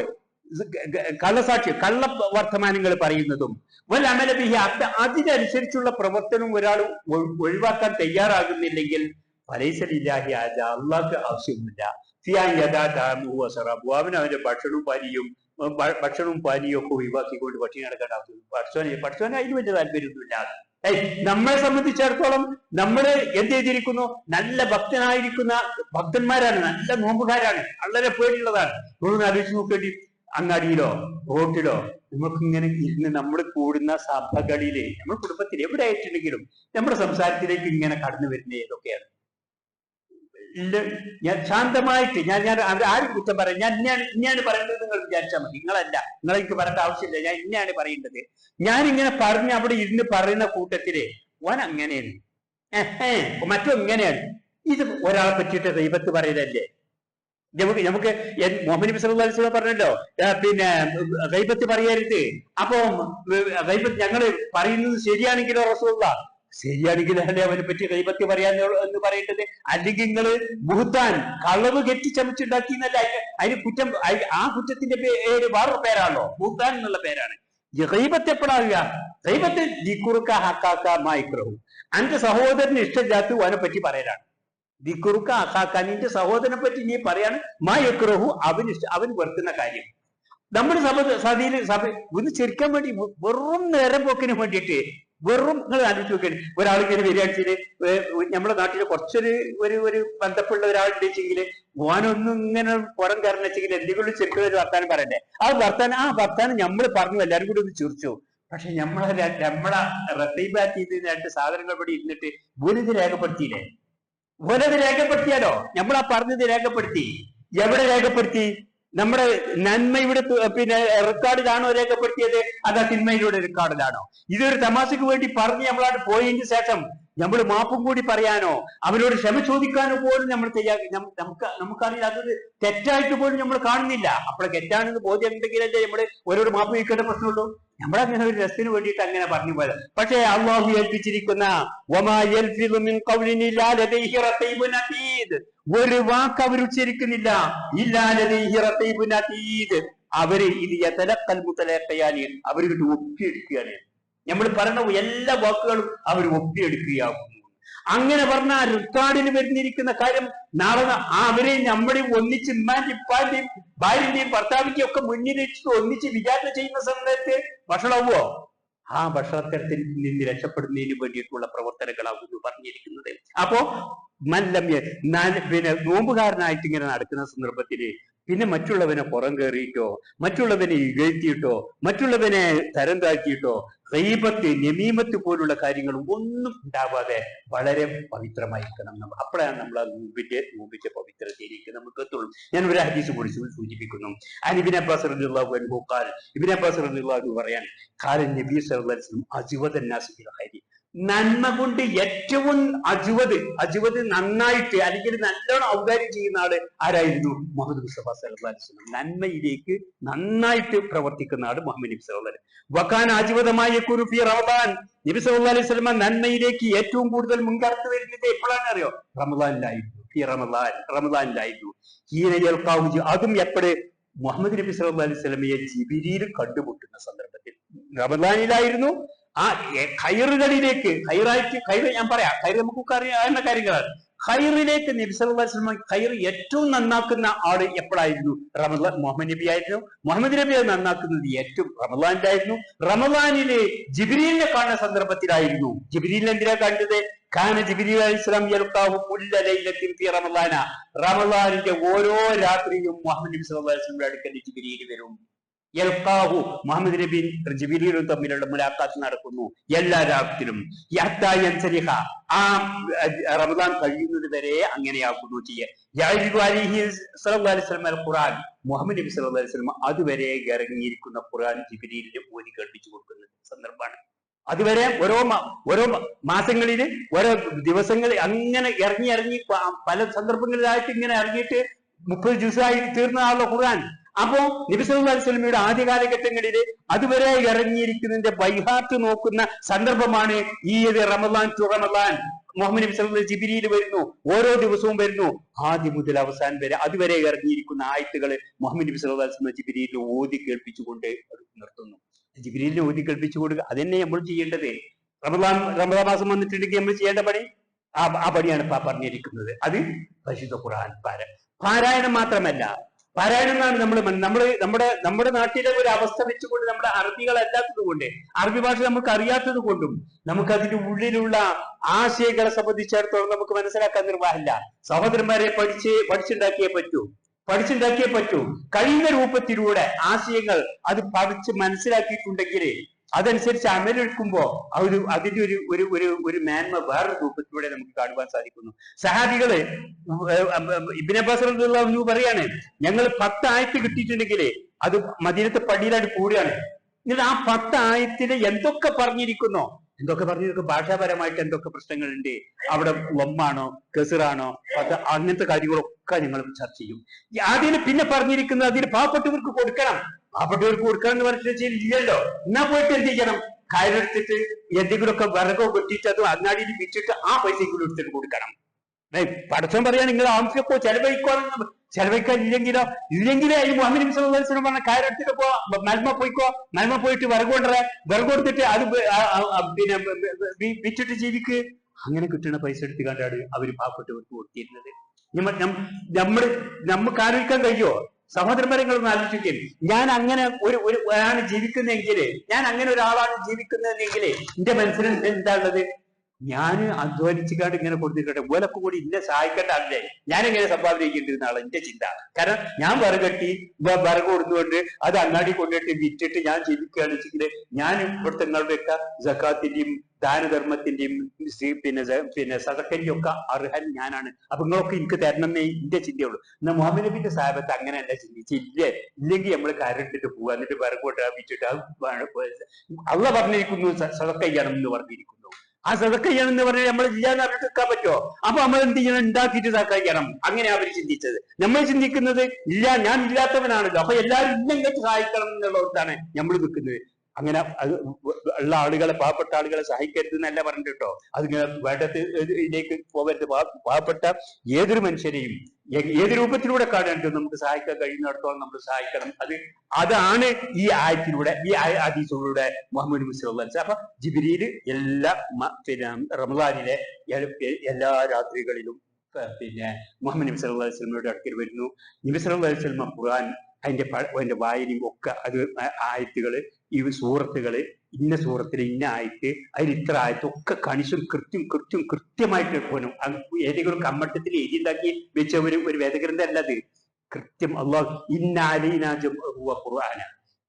കള്ളസാക്ഷി, കള്ള വർത്തമാനങ്ങൾ പറയുന്നതും വൽ ബിഹി, അതിനനുസരിച്ചുള്ള പ്രവർത്തനം ഒരാൾ ഒഴിവാക്കാൻ തയ്യാറാകുന്നില്ലെങ്കിൽ ഫലൈസ ലില്ലാഹി ഹാജ, അള്ളാഹ്ക്ക് ആവശ്യമില്ല അവന്റെ ഭക്ഷണവും പാനീയവും ഒക്കെ ഒഴിവാക്കിക്കൊണ്ട് പട്ടിണി നടക്കേണ്ട ആവശ്യം പഠിച്ചോനെ അതിന് വലിയ താല്പര്യമൊന്നുമില്ല. നമ്മളെ സംബന്ധിച്ചിടത്തോളം നമ്മൾ എന്ത് ചെയ്തിരിക്കുന്നു? നല്ല ഭക്തനായിരിക്കുന്ന ഭക്തന്മാരാണ്, നല്ല നോമ്പുകാരാണ്, വളരെ പേടിയുള്ളതാണ്. നമ്മളൊന്ന് ആലോചിച്ച് നോക്കേണ്ടി. അങ്ങാടിയിലോ റോട്ടിലോ നമുക്കിങ്ങനെ ഇരുന്ന് നമ്മൾ കൂടുന്ന സഭകളില്, നമ്മുടെ കുടുംബത്തിൽ എവിടെ ആയിട്ടുണ്ടെങ്കിലും നമ്മുടെ സംസാരത്തിലേക്ക് ഇങ്ങനെ കടന്നു വരുന്ന ഏതൊക്കെയാണ്? ഞാൻ ശാന്തമായിട്ട് ഞാൻ ആരും കുറ്റം പറയാം, ഞാൻ ഇന്നാണ് പറയേണ്ടത് നിങ്ങൾ വിചാരിച്ചാൽ മതി. നിങ്ങളെനിക്ക് പറയേണ്ട ആവശ്യമില്ല. ഞാൻ ഇന്നാണ് പറയേണ്ടത്. ഞാനിങ്ങനെ പറഞ്ഞ് അവിടെ ഇരുന്ന് പറയുന്ന കൂട്ടത്തില് ഓൻ അങ്ങനെയാണ്, മറ്റും ഇങ്ങനെയാണ്. ഇത് ഒരാളെ പറ്റിയിട്ട് ഗൈബത്ത് പറയലല്ലേ? നമുക്ക് മുഹമ്മദ് നബി സല്ലല്ലാഹു അലൈഹി വസല്ലം പറഞ്ഞല്ലോ, പിന്നെ ഗൈബത്ത് പറയരുത്. അപ്പൊ ഗൈബത്ത് ഞങ്ങള് പറയുന്നത് ശരിയാണെങ്കിലോ റസൂലുള്ളാഹ്, ശരിയാണെങ്കിലല്ലേ അവനെ പറ്റി ഗൈബത്ത് പറയാന്ന് പറയേണ്ടത്. അല്ലെങ്കിൽ നിങ്ങള് ബുഹ്താൻ, കളവ് കെട്ടിച്ചമച്ചുണ്ടാക്കി എന്നല്ല അതിന് കുറ്റം. ആ കുറ്റത്തിന്റെ പേര് വേറൊരു പേരാണല്ലോ, ബുഹ്താൻ എന്നുള്ള പേരാണ്. ഗൈബത്ത് എപ്പോഴാവുക? ദൈവത്തെ ദിക്കുറുക്ക ഹക്കാക്ക മായിക്രഹു, അന്റെ സഹോദരന് ഇഷ്ടമില്ലാത്ത അവനെ പറ്റി പറയലാണ്. ദിക്കുറുക്ക ഹക്കാക്ക, നിന്റെ സഹോദരനെ പറ്റി നീ പറയാണ് മായിക്രഹു, അവൻ വെറുക്കുന്ന കാര്യം. നമ്മുടെ സഭ ഒന്ന് ചിരിക്കാൻ വേണ്ടി വെറും നേരം പോക്കിന് വേണ്ടിയിട്ട് നിങ്ങൾ ആലോചിച്ച് നോക്കിയാണ്. ഒരാളിങ്ങനെ വരികയാണെങ്കില് നമ്മുടെ നാട്ടില് കുറച്ചൊരു ഒരു ബന്ധപ്പെട്ട ഒരാളുണ്ടെങ്കിൽ ഓനൊന്നും ഇങ്ങനെ പുറം കയറണെച്ചെങ്കിൽ എന്തെങ്കിലും ചെറുക്കുന്ന ഒരു വർത്താനം പറയണ്ടേ. ആ വർത്താനം നമ്മൾ പറഞ്ഞു എല്ലാവരും കൂടി ഒന്ന് ചിരിച്ചു. പക്ഷെ നമ്മളെ റത്തീബാറ്റ് ചെയ്ത് രണ്ട് സാധനങ്ങൾ ഇവിടെ ഇരുന്നിട്ട് ഓനത് രേഖപ്പെടുത്തിയില്ലേ? ഓനത് രേഖപ്പെടുത്തിയാലോ? നമ്മൾ ആ പറഞ്ഞത് രേഖപ്പെടുത്തി. എവിടെ രേഖപ്പെടുത്തി? നമ്മുടെ നന്മയുടെ റെക്കോർഡിലാണോ രേഖപ്പെടുത്തിയത്, അതാ തിന്മയിലൂടെ റെക്കോർഡിലാണോ? ഇതൊരു തമാശക്ക് വേണ്ടി പറഞ്ഞ് നമ്മളാണ് പോയതിന് ശേഷം നമ്മൾ മാപ്പും കൂടി പറയാനോ അവരോട് ക്ഷമ ചോദിക്കാനോ പോലും നമ്മൾ നമുക്കറിയില്ല. അതൊരു തെറ്റായിട്ട് പോലും നമ്മൾ കാണുന്നില്ല. അപ്പോൾ തെറ്റാണെന്ന് ബോധ്യം ഉണ്ടെങ്കിലല്ലേ നമ്മൾ ഓരോട് മാപ്പ് ചോദിക്കേണ്ട പ്രശ്നമുള്ളൂ. നമ്മളങ്ങനെ ഒരു രസത്തിന് വേണ്ടിയിട്ട് അങ്ങനെ പറഞ്ഞു പോയത്. പക്ഷേ അള്ളാഹു ഏൽപ്പിച്ചിരിക്കുന്ന ഒരു വാക്ക് അവർ ഉച്ചരിക്കുന്നില്ല. അവര് ഇത് അവർക്ക് ഒപ്പിയെടുക്കുകയാണ്. നമ്മൾ പറയുന്ന എല്ലാ വാക്കുകളും അവർ ഒപ്പിയെടുക്കുകയാകുന്നു. അങ്ങനെ പറഞ്ഞ റെക്കോർഡിന് വരുന്നിരിക്കുന്ന കാര്യം നാളെ അവരെയും നമ്മളെയും ഒന്നിച്ച് ഉമ്മാന്റെയും ഇപ്പാന്റെയും ഭാര്യന്റെയും ഭർത്താവിന്റെയും ഒക്കെ മുന്നിൽ വെച്ചിട്ട് ഒന്നിച്ച് വിചാരണ ചെയ്യുന്ന സമയത്ത് ഭക്ഷണമോ ആ ഭക്ഷണത്തിൽ നിന്ന് രക്ഷപ്പെടുന്നതിന് വേണ്ടിയിട്ടുള്ള പ്രവർത്തനങ്ങളാകുന്നു പറഞ്ഞിരിക്കുന്നത്. അപ്പോ പിന്നെ നോമ്പുകാരനായിട്ട് ഇങ്ങനെ നടക്കുന്ന സന്ദർഭത്തില് പിന്നെ മറ്റുള്ളവനെ പുറം കയറിയിട്ടോ മറ്റുള്ളവനെ ഇകഴ്ത്തിയിട്ടോ മറ്റുള്ളവനെ തരം താഴ്ത്തിയിട്ടോ ഗീബത്ത് നമീമത്ത് പോലുള്ള കാര്യങ്ങളും ഒന്നും ഉണ്ടാവാതെ വളരെ പവിത്രമായിരിക്കണം നമ്മൾ. അപ്പോഴാണ് നമ്മൾ ആ നോമ്പിന്റെ പവിത്രതയിലേക്ക് നമുക്ക് എത്തുള്ളൂ. ഞാൻ ഒരു ഹദീസ് കൂടി സൂചിപ്പിക്കുന്നു. ഇബ്നു അബ്ബാസ് റളിയല്ലാഹു അൻഹു ഖാൽ, ഇബ്നു അബ്ബാസ് റളിയല്ലാഹു അൻഹു പറയാൻ ഖാല നബി സല്ലല്ലാഹു അലൈഹി വസല്ലം അജ്വദൻ നാസി ബിൽ ഖൈരി, നന്മ കൊണ്ട് ഏറ്റവും അജ്വദ് നന്നായിട്ട് അല്ലെങ്കിൽ നല്ലോണം ഔദാര്യം ചെയ്യുന്ന ആള് ആരായിരുന്നു? മുഹമ്മദ് മുസ്തഫ സല്ലല്ലാഹു അലൈഹി വസല്ലം. നന്മയിലേക്ക് നന്നായിട്ട് പ്രവർത്തിക്കുന്ന ആള് മുഹമ്മദ് നബി സല്ലല്ലാഹു അലൈഹി വസല്ലം. വകാന അജ്വദമായ യകൂനു ഫീ റമദാൻ, നബി സല്ലല്ലാഹു അലൈഹി വസല്ലം നന്മയിലേക്ക് ഏറ്റവും കൂടുതൽ മുൻകടത്ത് വരുന്നത് എപ്പോഴാണ് അറിയോ? റമദാനിലായിരുന്നു. ഫീ റമദാനിലായിരുന്നു. അതും എപ്പോഴ്? മുഹമ്മദ് നബി സല്ലല്ലാഹു അലൈഹി വസല്ലമയെ ജിബ്രീൽ കണ്ടുമുട്ടുന്ന സന്ദർഭത്തിൽ റമദാനിലായിരുന്നു. ആ ഖൈറുകളിലേക്ക് ഞാൻ പറയാം, ഖൈർ നമുക്കൊക്കെ അറിയാവുന്ന കാര്യങ്ങളാണ്. ഖൈറിലേക്ക് നബി സല്ലല്ലാഹു അലൈഹി വസല്ലം ഖൈർ ഏറ്റവും നന്നാക്കുന്ന ആള് എപ്പോഴായിരുന്നു? മുഹമ്മദ് നബി ആയിരുന്നു. മുഹമ്മദ് നബി അത് നന്നാക്കുന്നത് ഏറ്റവും റമദാനിലായിരുന്നു. റമദാനിലെ ജിബ്രീലിനെ കാണുന്ന സന്ദർഭത്തിലായിരുന്നു. ജിബ്രീലിനെ എന്തിനാ കണ്ടത്? കാന ജിബ്രീൽ അലൈഹിസ്സലാം യൽഖാഹു കുല്ല ലൈലത്തിൻ ഫീ റമദാന, റമദാനിന്റെ ഓരോ രാത്രിയും മുഹമ്മദ് നബി സല്ലല്ലാഹു അലൈഹി വസല്ലം അടുക്കൽ ജിബ്രീൽ വരും. യൽഖാഹു, മുഹമ്മദ് നബി ജിബ്രീലും തമ്മിലുള്ള മുലാഖാത്ത് നടക്കുന്നു എല്ലാ രാത്രിയിലും. ആ റമദാൻ കഴിയുന്നത് വരെ അങ്ങനെയാക്കുന്നു ഖുർആൻ, മുഹമ്മദ് നബി സല്ലല്ലാഹു അലൈഹി വസല്ലം അതുവരെ ഇറങ്ങിയിരിക്കുന്ന ഖുർആൻ ജിബ്രീലിന് ഓതി കേൾപ്പിച്ചു കൊടുക്കുന്ന സന്ദർഭമാണ്. അതുവരെ ഓരോ മാസങ്ങളില് ഓരോ ദിവസങ്ങളിൽ അങ്ങനെ ഇറങ്ങി പല സന്ദർഭങ്ങളിലായിട്ട് ഇങ്ങനെ ഇറങ്ങിയിട്ട് 30 ജുസായി തീർന്ന ആളുടെ ഖുർആൻ. അപ്പോ നബി സല്ലല്ലാഹു അലൈഹി വസല്ലമയുടെ ആദ്യ കാലഘട്ടങ്ങളിൽ അതുവരെ ഇറങ്ങിയിരിക്കുന്നതിന്റെ ബൈഹാർട്ട് നോക്കുന്ന സന്ദർഭമാണ് ഈ റമദാൻ ടു റമദാൻ. മുഹമ്മദ് നബി സല്ലല്ലാഹു അലൈഹി വസല്ലം ജിബ്രീൽ വരുന്നു, ഓരോ ദിവസവും വരുന്നു, ആദ്യം മുതൽ അവസാനം വരെ അതുവരെ ഇറങ്ങിയിരിക്കുന്ന ആയത്തുകൾ മുഹമ്മദ് നബി സല്ലല്ലാഹു അലൈഹി വസല്ലം ജിബ്രീലിനെ ഓതി കേൾപ്പിച്ചുകൊണ്ട് നിർത്തുന്നു. ജിബ്രീലിനെ ഓതി കേൾപ്പിച്ചു കൊടുക്കുക, അതന്നെ നമ്മൾ ചെയ്യേണ്ടത്. റമദാൻ മാസം വന്നിട്ടുണ്ടെങ്കിൽ നമ്മൾ ചെയ്യേണ്ട പണി ആ പണിയാണ് ഇപ്പൊ പറഞ്ഞിരിക്കുന്നത്. അത് പരിശുദ്ധ ഖുർആൻ പാരായണം മാത്രമല്ല, പാരായണം എന്നാണ് നമ്മുടെ നാട്ടിലെ ഒരു അവസ്ഥ വെച്ചുകൊണ്ട് നമ്മുടെ അറബികളല്ലാത്തത് കൊണ്ട്, അറബി ഭാഷ നമുക്ക് അറിയാത്തത് കൊണ്ടും നമുക്ക് അതിന്റെ ഉള്ളിലുള്ള ആശയങ്ങളെ സംബന്ധിച്ചിടത്തോളം നമുക്ക് മനസ്സിലാക്കാൻ നിർവാഹമില്ല. സഹോദരന്മാരെ പഠിച്ചുണ്ടാക്കിയേ പറ്റൂ. കഴിയുന്ന രൂപത്തിലൂടെ ആശയങ്ങൾ അത് പഠിച്ച് മനസ്സിലാക്കിയിട്ടുണ്ടെങ്കിൽ അതനുസരിച്ച് അമലെടുക്കുമ്പോ അതിന്റെ ഒരു മേന്മ വേറൊരു രൂപത്തിലൂടെ നമുക്ക് കാണുവാൻ സാധിക്കുന്നു. സഹാബികള് ഇബ്നു അബ്ബാസ് റളിയല്ലാഹു അൻഹു പറയാണ്, ഞങ്ങൾ 10 ആയത്ത് കിട്ടിയിട്ടുണ്ടെങ്കിൽ അത് മദീനത്തെ പള്ളിയിലാണ് കൂടുകയാണ്. എന്നിട്ട് ആ 10 ആയത്തില് എന്തൊക്കെ പറഞ്ഞിരിക്കുന്നു, ഭാഷാപരമായിട്ട് എന്തൊക്കെ പ്രശ്നങ്ങളുണ്ട്, അവിടെ ലൊമ്മാണോ കെസിറാണോ അങ്ങനത്തെ കാര്യങ്ങളൊക്കെ ഞങ്ങൾ ചർച്ച ചെയ്യും. അതിന് പിന്നെ പറഞ്ഞിരിക്കുന്നത് അതിന് പാവപ്പെട്ടവർക്ക് കൊടുക്കണം എന്ന് പറഞ്ഞിട്ട് ഇല്ലല്ലോ. എന്നാ പോയിട്ട് എന്ത് ചെയ്യണം? കയറെടുത്തിട്ട് എന്തെങ്കിലുമൊക്കെ വിറകോ വെട്ടിയിട്ട് അത് അങ്ങാടിയിൽ വിറ്റിട്ട് ആ പൈസ എടുത്തിട്ട് കൊടുക്കണം. പടച്ചോൻ പറയാൻ നിങ്ങൾ ആവശ്യമൊക്കെ ചെലവഴിക്കോ ചെലവഴിക്കാൻ ഇല്ലെങ്കിലേ ഈ മുഹമ്മദ് നബി സല്ലല്ലാഹു അലൈഹി വസല്ലം പറഞ്ഞ കയറെടുത്തിട്ട് പോ, മൽമ പോയിക്കോ, മൽമ പോയിട്ട് വിറക് കൊണ്ടുവരാ, വിറക് കൊടുത്തിട്ട് അത് പിന്നെ വിറ്റിട്ട് ജീവിക്ക്. അങ്ങനെ കിട്ടുന്ന പൈസ എടുത്തുകൊണ്ടാണ് അവര് പാവപ്പെട്ടവർക്ക് കൊടുത്തിരുന്നത്. നമുക്ക് ആലോചിക്കാൻ കഴിയോ സഹോദരന്മാരെങ്ങളൊന്ന് ആലോചിക്കും. ഞാൻ അങ്ങനെ ഒരാളാണ് ജീവിക്കുന്നതെങ്കിൽ, ഞാൻ അങ്ങനെ ഒരാളാണ് ജീവിക്കുന്നതെങ്കിൽ എന്റെ മനസ്സിൽ എന്താണുള്ളത്? ഞാൻ അധ്വാനിച്ചുകാണ്ട് ഇങ്ങനെ കൊടുത്തിരിക്കട്ടെ, ഓലൊക്കെ കൂടി ഇന്നെ സഹായിക്കേണ്ട ആളില്ലേ, ഞാൻ എങ്ങനെ സമ്പാദിക്കേണ്ടിരുന്ന ആളെ എന്റെ ചിന്ത. കാരണം ഞാൻ വിറകെട്ടി വിറക് കൊടുത്തുകൊണ്ട് അത് അങ്ങാടി കൊണ്ടിട്ട് വിറ്റിട്ട് ഞാൻ ജീവിക്കുകയാണ് വെച്ചെങ്കിൽ ഞാൻ ഇവിടുത്തെ നിങ്ങളുടെയൊക്കെ സക്കാത്തിന്റെയും ദാനധർമ്മത്തിന്റെയും പിന്നെ സദക്കന്റെയും ഒക്കെ അർഹൻ ഞാനാണ്. അപ്പൊ നിങ്ങളൊക്കെ എനിക്ക് തരണമെന്നേ എന്റെ ചിന്തയുള്ളൂ. എന്നാൽ മുഹമ്മദ് നബിന്റെ സാഹബത്ത് അങ്ങനെ അല്ല ചിന്തിച്ചില്ലേ. ഇല്ലെങ്കിൽ നമ്മൾ കരണ്ടിട്ട് പോവുക, എന്നിട്ട് വിറക് കൊണ്ട് വിറ്റിട്ട് അള്ളാഹ് പറഞ്ഞിരിക്കുന്നു സദക്ക ചെയ്യണം എന്ന് പറഞ്ഞിരിക്കുന്നു. ആ സദക്ക ചെയ്യണം എന്ന് പറഞ്ഞാൽ നമ്മൾ ഇല്ലാന്ന് പറഞ്ഞിട്ട് നിൽക്കാൻ പറ്റുമോ? അപ്പൊ നമ്മൾ എന്ത് ചെയ്യണം? ഉണ്ടാക്കിയിട്ട് സദക്ക ചെയ്യണം. അങ്ങനെ അവർ ചിന്തിച്ചത്. നമ്മൾ ചിന്തിക്കുന്നത് ഇല്ല, ഞാൻ ഇല്ലാത്തവനാണല്ലോ, അപ്പൊ എല്ലാവരും ഇന്നെങ്കിലും സഹായിക്കണം എന്നുള്ളതാണ് നമ്മൾ നിൽക്കുന്നത്. അങ്ങനെ ഉള്ള ആളുകളെ, പാവപ്പെട്ട ആളുകളെ സഹായിക്കരുത് എന്നല്ല പറഞ്ഞിട്ട് കേട്ടോ. അതിങ്ങനെ വേണ്ടത്തിലേക്ക് പോകരുത്. പാവപ്പെട്ട ഏതൊരു മനുഷ്യരെയും ഏത് രൂപത്തിലൂടെ കാണേണ്ടത് നമുക്ക് സഹായിക്കാൻ കഴിയുന്നിടത്തോളം നമ്മൾ സഹായിക്കണം. അതാണ് ഈ ആയത്തിലൂടെ, ഈ ഹദീസിലൂടെ മുഹമ്മദ് നബി സല്ലല്ലാഹു അലൈഹി വസല്ലം. അപ്പൊ ജിബ്രീല് എല്ലാ റമദാനിലെ എല്ലാ രാത്രികളിലും മുഹമ്മദ് നബി സല്ലല്ലാഹു അലൈഹി വസല്ലമയുടെ അടുക്കൽ വരുന്നു. നബി സല്ലല്ലാഹു അലൈഹി വസല്ലം ഖുർആൻ അതിന്റെ വായനയും ഒക്കെ, അത് ആയത്തുകള്, ഈ സൂറത്തുകള്, ഇന്ന സൂറത്തിൽ ഇന്ന ആയത്ത്, അതിൽ ഇത്ര ആയത്തൊക്കെ കണിശും കൃത്യമായിട്ട് പോലും ഏതെങ്കിലും കമ്മട്ടത്തിൽ എഴുതിണ്ടാക്കി വെച്ച ഒരു വേദഗ്രന്ഥം അല്ല അത്. കൃത്യം അള്ളാഹു ഇന്ന അലൈനാ ജംഅഹു ഖുർആന,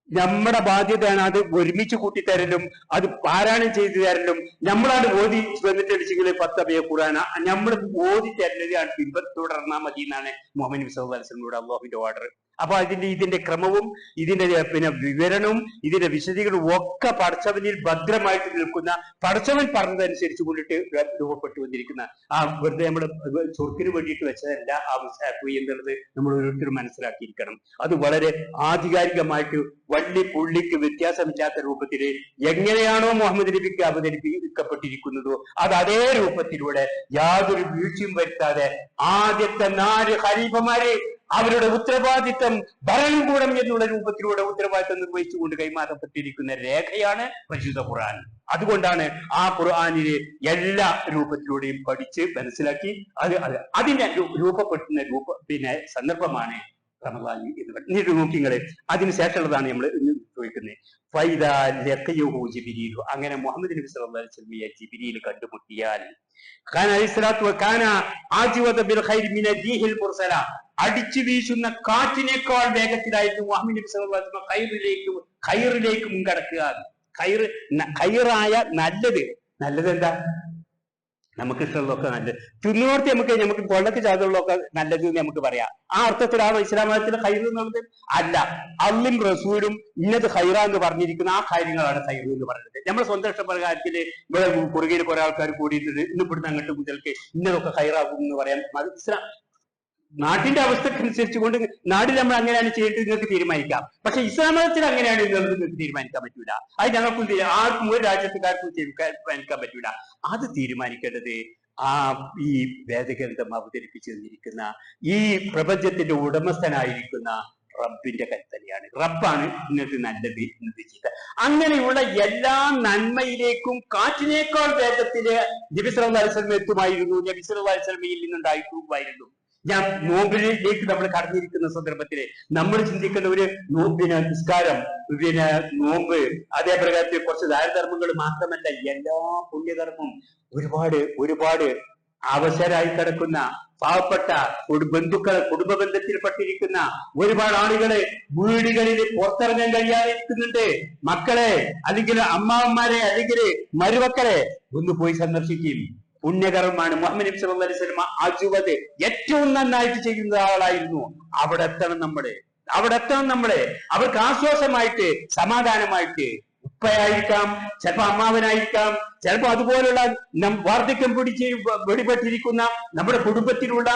നമ്മുടെ ബാധ്യതയാണ് അത് ഒരുമിച്ച് കൂട്ടിത്തരലും അത് പാരായണം ചെയ്തു തരലും. നമ്മളാണ് ഓതി വന്നിട്ടടിച്ചെങ്കിൽ 10 ഖുർആന നമ്മൾ ഓതി തരുന്നതാണ് പിൻപറ്റുടർന്നാൽ മതി എന്നാണ് മുഹമ്മദ് നബി സല്ലല്ലാഹു അലൈഹി വസല്ലമയുടെ അള്ളാഹുവിന്റെ ഓർഡർ. അപ്പൊ ഇതിന്റെ ക്രമവും ഇതിന്റെ വിവരണവും ഇതിന്റെ വിശദീകരണവും ഒക്കെ പടച്ചവനിൽ ഭദ്രമായിട്ട് നിൽക്കുന്ന, പടച്ചവൻ പറഞ്ഞതനുസരിച്ച് കൊണ്ടിട്ട് രൂപപ്പെട്ടു വന്നിരിക്കുന്ന, വെറുതെ നമ്മൾ ചൊർക്കിന് വേണ്ടിയിട്ട് വെച്ചതല്ല ആ മുസാഫ് എന്നുള്ളത് നമ്മൾ ഓരോരുത്തരും മനസ്സിലാക്കിയിരിക്കണം. അത് വളരെ ആധികാരികമായിട്ട് വള്ളി പുള്ളിക്ക് വ്യത്യാസമില്ലാത്ത രൂപത്തിൽ എങ്ങനെയാണോ മുഹമ്മദ് നബിക്ക് അവതരിപ്പിക്കപ്പെട്ടിരിക്കുന്നതോ അത് അതേ രൂപത്തിലൂടെ യാതൊരു വീഴ്ചയും വരുത്താതെ ആദ്യത്തെ 4 ഖലീഫമാരെ അവരുടെ ഉത്തരവാദിത്തം ഭരണകൂടം എന്നുള്ള രൂപത്തിലൂടെ ഉത്തരവാദിത്തം നിർവഹിച്ചുകൊണ്ട് കൈമാറപ്പെട്ടിരിക്കുന്ന രേഖയാണ് പരിശുദ്ധ ഖുർആൻ. അതുകൊണ്ടാണ് ആ ഖുർആനിലെ എല്ലാ രൂപത്തിലൂടെയും പഠിച്ച് മനസ്സിലാക്കി അതിനെ രൂപപ്പെടുത്തുന്ന സന്ദർഭമാണ് റമദാൻ എന്ന് പറയുന്നത്. നോക്കിങ്ങളെ, അതിനുശേഷമുള്ളതാണ് നമ്മൾ ചോദിക്കുന്നത്. ഫൈദാ ലഖിയഹു ജിബ്രീലു, അങ്ങനെ മുഹമ്മദ് നബി സല്ലല്ലാഹു അലൈഹി വസല്ലമയെ ജിബ്രീൽ കണ്ടുമുട്ടിയാൽ അടിച്ചു വീശുന്ന കാറ്റിനേക്കാൾ വേഗത്തിലായിരുന്നു മുഹമ്മദ് നബി സല്ലല്ലാഹു അലൈഹി വസല്ലം ഖൈറിലേക്ക് മുൻകടക്കുക. ഖൈറായ നല്ലത് എന്താ? നമുക്ക് ഇഷ്ടമുള്ളതൊക്കെ നല്ലത് തിന്നോർത്തി നമുക്ക് കൊള്ളക്ക് ചാതുള്ളതൊക്കെ നല്ലത് എന്ന് നമുക്ക് പറയാം. ആ അർത്ഥത്തിലാണോ ഇസ്ലാം മതത്തിലെ ഖൈർ എന്നുള്ളത്? അല്ല. അള്ളും റസൂലും ഇന്നത് ഖൈറ എന്ന് പറഞ്ഞിരിക്കുന്ന ആ കാര്യങ്ങളാണ് ഖൈർ എന്ന് പറയുന്നത്. നമ്മുടെ സ്വന്തം ഇഷ്ടപ്രകാരത്തില് ഇവിടെ കുറുകയിൽ കുറെ ആൾക്കാർ കൂടിയിട്ടുണ്ട്, ഇന്ന് ഇവിടുന്ന് അങ്ങോട്ട് മുതൽക്ക് ഇന്നതൊക്കെ ഖൈറാകും എന്ന് പറയാം. ഇസ്ലാം നാട്ടിന്റെ അവസ്ഥക്കനുസരിച്ച് കൊണ്ട് നാട്ടിൽ നമ്മൾ അങ്ങനെയാണ് ചെയ്യേണ്ടത് നിങ്ങൾക്ക് തീരുമാനിക്കാം. പക്ഷെ ഇസ്ലാം മതത്തിൽ അങ്ങനെയാണ് എന്നുള്ളത് നിങ്ങൾക്ക് തീരുമാനിക്കാൻ പറ്റൂല. അത് ഞങ്ങൾക്കും ആർക്കും ഒരു രാജ്യത്തുകാർക്കും തീരുമാനിക്കാൻ പറ്റൂല. അത് തീരുമാനിക്കേണ്ടത് ഈ വേദഗ്രന്ഥം അവതരിപ്പിച്ചു തന്നിരിക്കുന്ന ഈ പ്രപഞ്ചത്തിന്റെ ഉടമസ്ഥനായിരിക്കുന്ന റബ്ബിന്റെ കൽപ്പനയാണ്. റബ്ബാണ് ഇന്നത്തെ നല്ലത്, ഇന്നത്തെ ചീത്ത. അങ്ങനെയുള്ള എല്ലാ നന്മയിലേക്കും കാറ്റിനേക്കാൾ വേഗത്തില് നബി സല്ലല്ലാഹു അലൈഹി വസല്ലം എത്തുമായിരുന്നു. നബി സല്ലല്ലാഹു അലൈഹി വസല്ലമയിൽ നിന്നുണ്ടായിട്ടുമായിരുന്നു. ഞാൻ നോമ്പിലേക്ക് നമ്മൾ കടന്നിരിക്കുന്ന സന്ദർഭത്തില് നമ്മൾ ചിന്തിക്കുന്ന ഒരു നിസ്കാരം, നോമ്പ്, അതേ പ്രകാരത്തിൽ കുറച്ച് ദാനധർമ്മങ്ങൾ മാത്രമല്ല, എല്ലാ പുണ്യധർമ്മം ഒരുപാട് അവസരായി കിടക്കുന്ന പാവപ്പെട്ട കുടുംബ ബന്ധത്തിൽപ്പെട്ടിരിക്കുന്ന ഒരുപാട് ആളുകളെ വീടുകളിൽ പുറത്തിറങ്ങാൻ കഴിയാതെ ഇരിക്കുന്നുണ്ട്. മക്കളെ, അല്ലെങ്കിൽ അമ്മാവന്മാരെ, അല്ലെങ്കിൽ മരുമക്കളെ ഒന്ന് പോയി സന്ദർശിക്കും. പുണ്യകർമ്മമാണ്. മുഹമ്മദ് നബി സല്ലല്ലാഹു അലൈഹി വസല്ലം അജുവദ് ഏറ്റവും നന്നായിട്ട് ചെയ്യുന്ന ആളായിരുന്നു. അവിടെ എത്തണം നമ്മളെ അവർക്ക് ആശ്വാസമായിട്ട്, സമാധാനമായിട്ട്. ഉപ്പയായിരിക്കാം, ചിലപ്പോ അമ്മാവനായിരിക്കാം, ചിലപ്പോ അതുപോലുള്ള വാർദ്ധക്യം വെടിപ്പെട്ടിരിക്കുന്ന നമ്മുടെ കുടുംബത്തിലുള്ള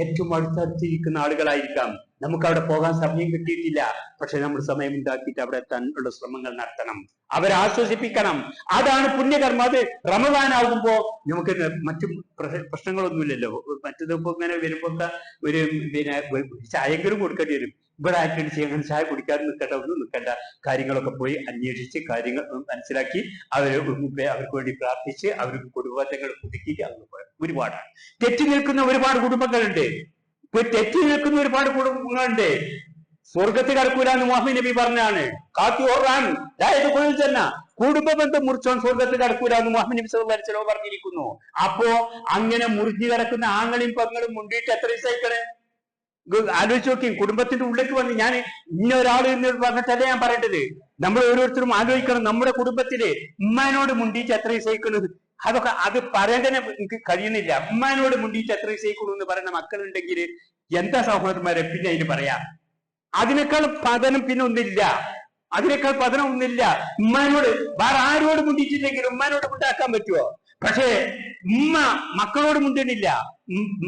ഏറ്റവും അടുത്തടുത്തിരിക്കുന്ന ആളുകളായിരിക്കാം. നമുക്ക് അവിടെ പോകാൻ സമയം കിട്ടിയിട്ടില്ല. പക്ഷെ നമ്മൾ സമയം ഉണ്ടാക്കിയിട്ട് അവിടെ എത്താൻ ഉള്ള ശ്രമങ്ങൾ നടത്തണം, അവരെ ആശ്വസിപ്പിക്കണം. അതാണ് പുണ്യകർമ്മം. അത് റമദാനാകുമ്പോ നമുക്ക് മറ്റു പ്രശ്നങ്ങളൊന്നുമില്ലല്ലോ. മറ്റതിപ്പോ ഇങ്ങനെ വരുമ്പോ ഒരു ചായങ്കിലും കൊടുക്കേണ്ടി വരും. ഇവിടെ ആയിട്ടടിച്ച് അങ്ങനെ ചായ കുടിക്കാതെ നിൽക്കണ്ട, ഒന്നും നിൽക്കണ്ട. കാര്യങ്ങളൊക്കെ പോയി അന്വേഷിച്ച് കാര്യങ്ങൾ മനസ്സിലാക്കി അവർക്ക് വേണ്ടി പ്രാർത്ഥിച്ച് അവർക്ക് കുടുംബങ്ങൾ പുതുക്കിയിട്ട് അങ്ങ് പോയി. ഒരുപാടാണ് തെറ്റി നിൽക്കുന്ന ഒരുപാട് കുടുംബങ്ങളുണ്ട്. ഇപ്പൊ തെറ്റി നിൽക്കുന്ന ഒരുപാട് കുടുംബങ്ങളുണ്ട്. സ്വർഗത്ത് കടക്കൂല എന്ന് മുഹമ്മദ് നബി പറഞ്ഞാണ്. കുടുംബ ബന്ധം മുറിച്ചോൻ സ്വർഗത്ത് കടക്കൂല എന്ന് മുഹമ്മദ് നബി സല്ലല്ലാഹു അലൈഹി വസല്ലം പറഞ്ഞിരിക്കുന്നു. അപ്പോ അങ്ങനെ മുറിഞ്ഞു കിടക്കുന്ന ആങ്ങളും പെങ്ങളും മുണ്ടിയിട്ട് എത്ര ദിവസമായിക്കണേ ആലോചിച്ച് നോക്കി. കുടുംബത്തിന്റെ ഉള്ളിലേക്ക് വന്ന് ഞാൻ ഇന്ന ഒരാൾ എന്ന് പറഞ്ഞിട്ടല്ലേ ഞാൻ പറയേണ്ടത്. നമ്മൾ ഓരോരുത്തരും ആലോചിക്കണം. നമ്മുടെ കുടുംബത്തില് ഉമ്മാനോട് മുണ്ടിയിട്ട് എത്ര ദിവസമായിക്കണത്, അതൊക്കെ അത് പറയാൻ തന്നെ എനിക്ക് കഴിയുന്നില്ല. ഉമ്മാനോട് മുണ്ടിയിട്ട് എത്ര ദിവസമായിക്കണു എന്ന് പറയുന്ന മക്കളുണ്ടെങ്കിൽ എന്താ സഹോദരന്മാരെ പിന്നെ അതിന് പറയാ? അതിനേക്കാൾ പതനം പിന്നെ ഒന്നില്ല, അതിനേക്കാൾ പതനം ഒന്നില്ല. ഉമ്മാനോട് വേറെ ആരോട് മുണ്ടിച്ചില്ലെങ്കിലും ഉമ്മാനോട് മുണ്ടാക്കാൻ പറ്റുമോ? പക്ഷേ ഉമ്മ മക്കളോട് മുണ്ടിനില്ല,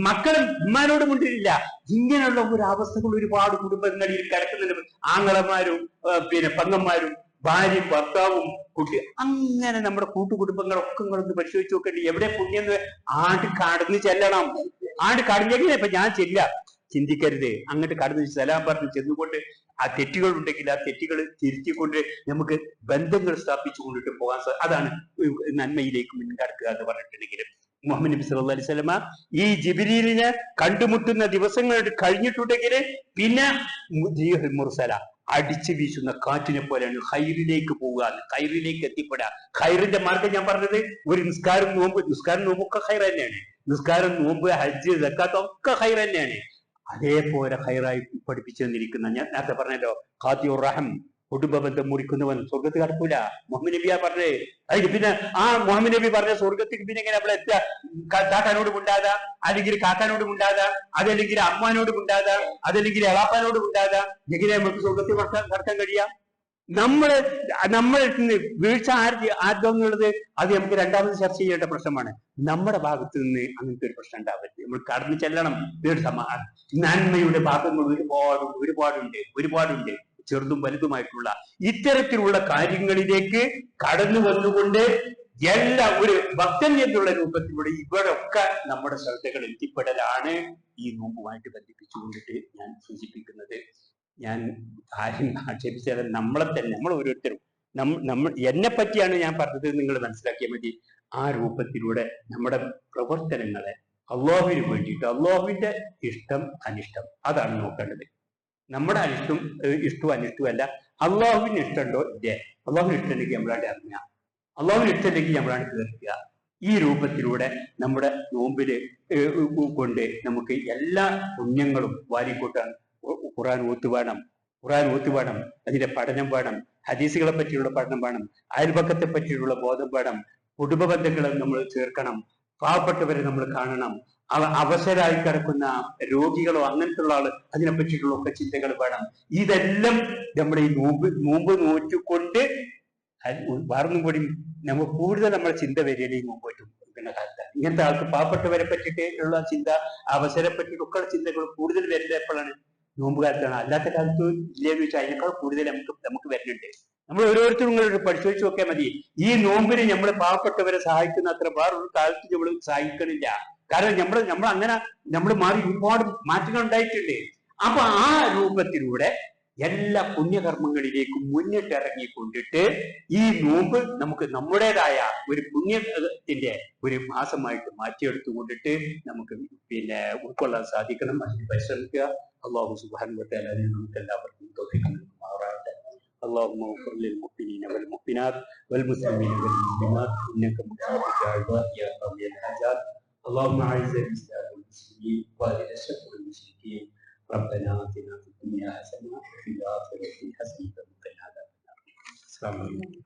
മക്കളും ഉമ്മാനോട് മുണ്ടിനില്ല. ഇങ്ങനെയുള്ള ഒരു അവസ്ഥകൾ ഒരുപാട് കുടുംബങ്ങളിൽ കിടക്കുന്നുണ്ട്. ആങ്ങളമാരും പെങ്ങന്മാരും ഭാര്യയും ഭർത്താവും കുട്ടി, അങ്ങനെ നമ്മുടെ കൂട്ടുകുടുംബങ്ങളൊക്കെ നിങ്ങളൊന്ന് പരിശോധിച്ച് നോക്കേണ്ടി. എവിടെ പുണ്യം? ആണ്ട് കടന്ന് ചെല്ലണം. ആണ്ട് കടന്നെങ്കിൽ ഇപ്പൊ ഞാൻ ചിന്തിക്കരുത്. അങ്ങോട്ട് കടന്ന് സലാം പറഞ്ഞ് ചെന്നുകൊണ്ട് ആ തെറ്റുകൾ ഉണ്ടെങ്കിൽ ആ തെറ്റുകൾ തിരുത്തിക്കൊണ്ട് നമുക്ക് ബന്ധങ്ങൾ സ്ഥാപിച്ചു കൊണ്ടിട്ട് പോകാൻ അതാണ് നന്മയിലേക്ക് മുൻകടക്കുക എന്ന് പറഞ്ഞിട്ടുണ്ടെങ്കിൽ. മുഹമ്മദ് നബി സല്ലല്ലാഹു അലൈഹി വസല്ലമ ഈ ജിബ്രീലിനെ കണ്ടുമുട്ടുന്ന ദിവസങ്ങൾ കഴിഞ്ഞിട്ടുണ്ടെങ്കിൽ പിന്നെ മുർസല അടിച്ചു വീശുന്ന കാറ്റിനെ പോലെയാണ് ഹൈറിലേക്ക് പോവുക, ഹൈറിലേക്ക് എത്തിപ്പെടുക. ഹൈറിന്റെ മാർഗം ഞാൻ പറഞ്ഞത് ഒരു നിസ്കാരം നോമ്പൊക്കെ ഹൈർ തന്നെയാണ്. നിസ്കാരം, നോമ്പ്, ഹജ്ജ്, സക്കാത്ത് ഒക്കെ ഹൈർ തന്നെയാണ്. അതേപോലെ ഹൈറായി പഠിപ്പിച്ചു തന്നിരിക്കുന്ന ഞാൻ നേരത്തെ പറഞ്ഞല്ലോ, ഖാതിഉർ റഹം, കുടുംബ ബന്ധം മുറിക്കുന്നവൻ സ്വർഗത്ത് കടക്കൂല. മുഹമ്മദ് നബിയാ പറഞ്ഞേ. അതിന് പിന്നെ ആ മുഹമ്മദ് നബി പറഞ്ഞ സ്വർഗത്തേക്ക് പിന്നെ എങ്ങനെ അവിടെ എത്തുക? താത്താനോട് മുണ്ടാതാ, അല്ലെങ്കിൽ കാക്കാനോട് മുണ്ടാതാ, അതല്ലെങ്കിൽ അമ്മാനോട് മുണ്ടാതാ, അതല്ലെങ്കിൽ എളാപ്പാനോട് മുണ്ടാതാ, എങ്ങനെ നമുക്ക് സ്വർഗത്തിൽ കടക്കാൻ കഴിയാം? നമ്മൾ വീഴ്ച ആർക്കെന്നുള്ളത് അത് നമുക്ക് രണ്ടാമത് ചർച്ച ചെയ്യേണ്ട പ്രശ്നമാണ്. നമ്മുടെ ഭാഗത്ത് നിന്ന് അങ്ങനത്തെ ഒരു പ്രശ്നം ഉണ്ടാവരുത്. നമ്മൾ കടന്നു ചെല്ലണം. നന്മയുടെ ഭാഗങ്ങൾ ഒരുപാടുണ്ട്, ചെറുതും വലുതുമായിട്ടുള്ള ഇത്തരത്തിലുള്ള കാര്യങ്ങളിലേക്ക് കടന്നു വന്നുകൊണ്ട് എല്ലാ ഒരു ഭക്തൻ എന്നുള്ള രൂപത്തിലൂടെ ഇവരൊക്കെ നമ്മുടെ ശ്രദ്ധകൾ എത്തിപ്പെടലാണ് ഈ നോമ്പുമായിട്ട് ബന്ധിപ്പിച്ചുകൊണ്ടിട്ട് ഞാൻ സൂചിപ്പിക്കുന്നത്. ഞാൻ ആരും ആക്ഷേപിച്ചാൽ നമ്മൾ ഓരോരുത്തരും എന്നെ പറ്റിയാണ് ഞാൻ പറഞ്ഞത് നിങ്ങൾ മനസ്സിലാക്കിയാൽ മതി. ആ രൂപത്തിലൂടെ നമ്മുടെ പ്രവർത്തനങ്ങളെ അള്ളാഹുവിന് വേണ്ടിയിട്ട്, അള്ളാഹുവിന്റെ ഇഷ്ടം അനിഷ്ടം അതാണ് നോക്കേണ്ടത്. നമ്മുടെ ഇഷ്ടവും അനിഷ്ടവും അല്ല. അള്ളാഹുവിന് ഇഷ്ടമുണ്ടോ ഇല്ലേ? അള്ളാഹുവിന് ഇഷ്ടമുണ്ടെങ്കിൽ നമ്മളാണ്ട് ഇറങ്ങുക, അള്ളാഹുവിന് ഇഷ്ടമുണ്ടെങ്കിൽ നമ്മളാണ്ട് കേൾക്കുക. ഈ രൂപത്തിലൂടെ നമ്മുടെ നോമ്പില് കൊണ്ട് നമുക്ക് എല്ലാ പുണ്യങ്ങളും വാരിക്കൂട്ടാൻ ഖുർആൻ ഓത്ത് വേണം, അതിന്റെ പഠനം വേണം, ഹദീസുകളെ പറ്റിയുള്ള പഠനം വേണം, അയൽപക്കത്തെ പറ്റിയുള്ള ബോധം വേണം, കുടുംബ ബന്ധങ്ങളെ നമ്മൾ ചേർക്കണം, പാവപ്പെട്ടവരെ നമ്മൾ കാണണം, അവശരായി കിടക്കുന്ന രോഗികളോ അങ്ങനത്തുള്ള ആള് അതിനെ പറ്റിയിട്ടുള്ള ഒക്കെ ചിന്തകൾ വേണം. ഇതെല്ലാം നമ്മുടെ ഈ നോമ്പ് നോറ്റുകൊണ്ട് വേറൊന്നും കൂടി നമുക്ക് കൂടുതൽ നമ്മുടെ ചിന്ത വരികയും നോമ്പ് പറ്റുന്ന കാലത്താണ്. ഇങ്ങനത്തെ ആൾക്ക് പാവപ്പെട്ടവരെ പറ്റിയിട്ട് ഉള്ള ചിന്ത, അവസരെ പറ്റിയിട്ടൊക്കെ ചിന്തകൾ കൂടുതൽ വരുന്നത് എപ്പോഴാണ്? നോമ്പ് കാലത്താണ്. അല്ലാത്ത കാലത്ത് ഇല്ലെന്ന് വെച്ചാൽ അതിനേക്കാൾ കൂടുതൽ നമുക്ക് വരുന്നുണ്ട്. നമ്മൾ ഓരോരുത്തരും നിങ്ങളോട് പരിശോധിച്ച് നോക്കിയാൽ മതി. ഈ നോമ്പിന് നമ്മൾ പാവപ്പെട്ടവരെ സഹായിക്കുന്ന അത്ര വേറൊരു കാലത്ത് നമ്മൾ സഹായിക്കണില്ല. കാരണം നമ്മൾ മാറി ഒരുപാട് മാറ്റങ്ങൾ ഉണ്ടായിട്ടുണ്ട്. അപ്പൊ ആ രൂപത്തിലൂടെ എല്ലാ പുണ്യകർമ്മങ്ങളിലേക്കും മുന്നിട്ടിറങ്ങിക്കൊണ്ടിട്ട് ഈ നോമ്പ് നമുക്ക് നമ്മുടേതായ ഒരു പുണ്യത്തിന്റെ ഒരു മാസമായിട്ട് മാറ്റിയെടുത്തുകൊണ്ടിട്ട് നമുക്ക് ഉൾക്കൊള്ളാൻ സാധിക്കണം. അതിന് പരിശ്രമിക്കുക. അള്ളാഹു സുബ്ഹാനഹു വ തആല നമുക്ക് എല്ലാവർക്കും തൗഫീഖ് നൽകുമാറാകട്ടെ. اللهم اغفر للمؤمنين والمؤمنات والمسلمين والمسلمات انك مجيب الدعوات يا قوي الحاجات. اللهم اعز الاسلام والمسلمين واذل الشرك والمشركين. ربنا آتنا في الدنيا حسنة وفي الآخرة حسنة وقنا عذاب النار. السلام عليكم.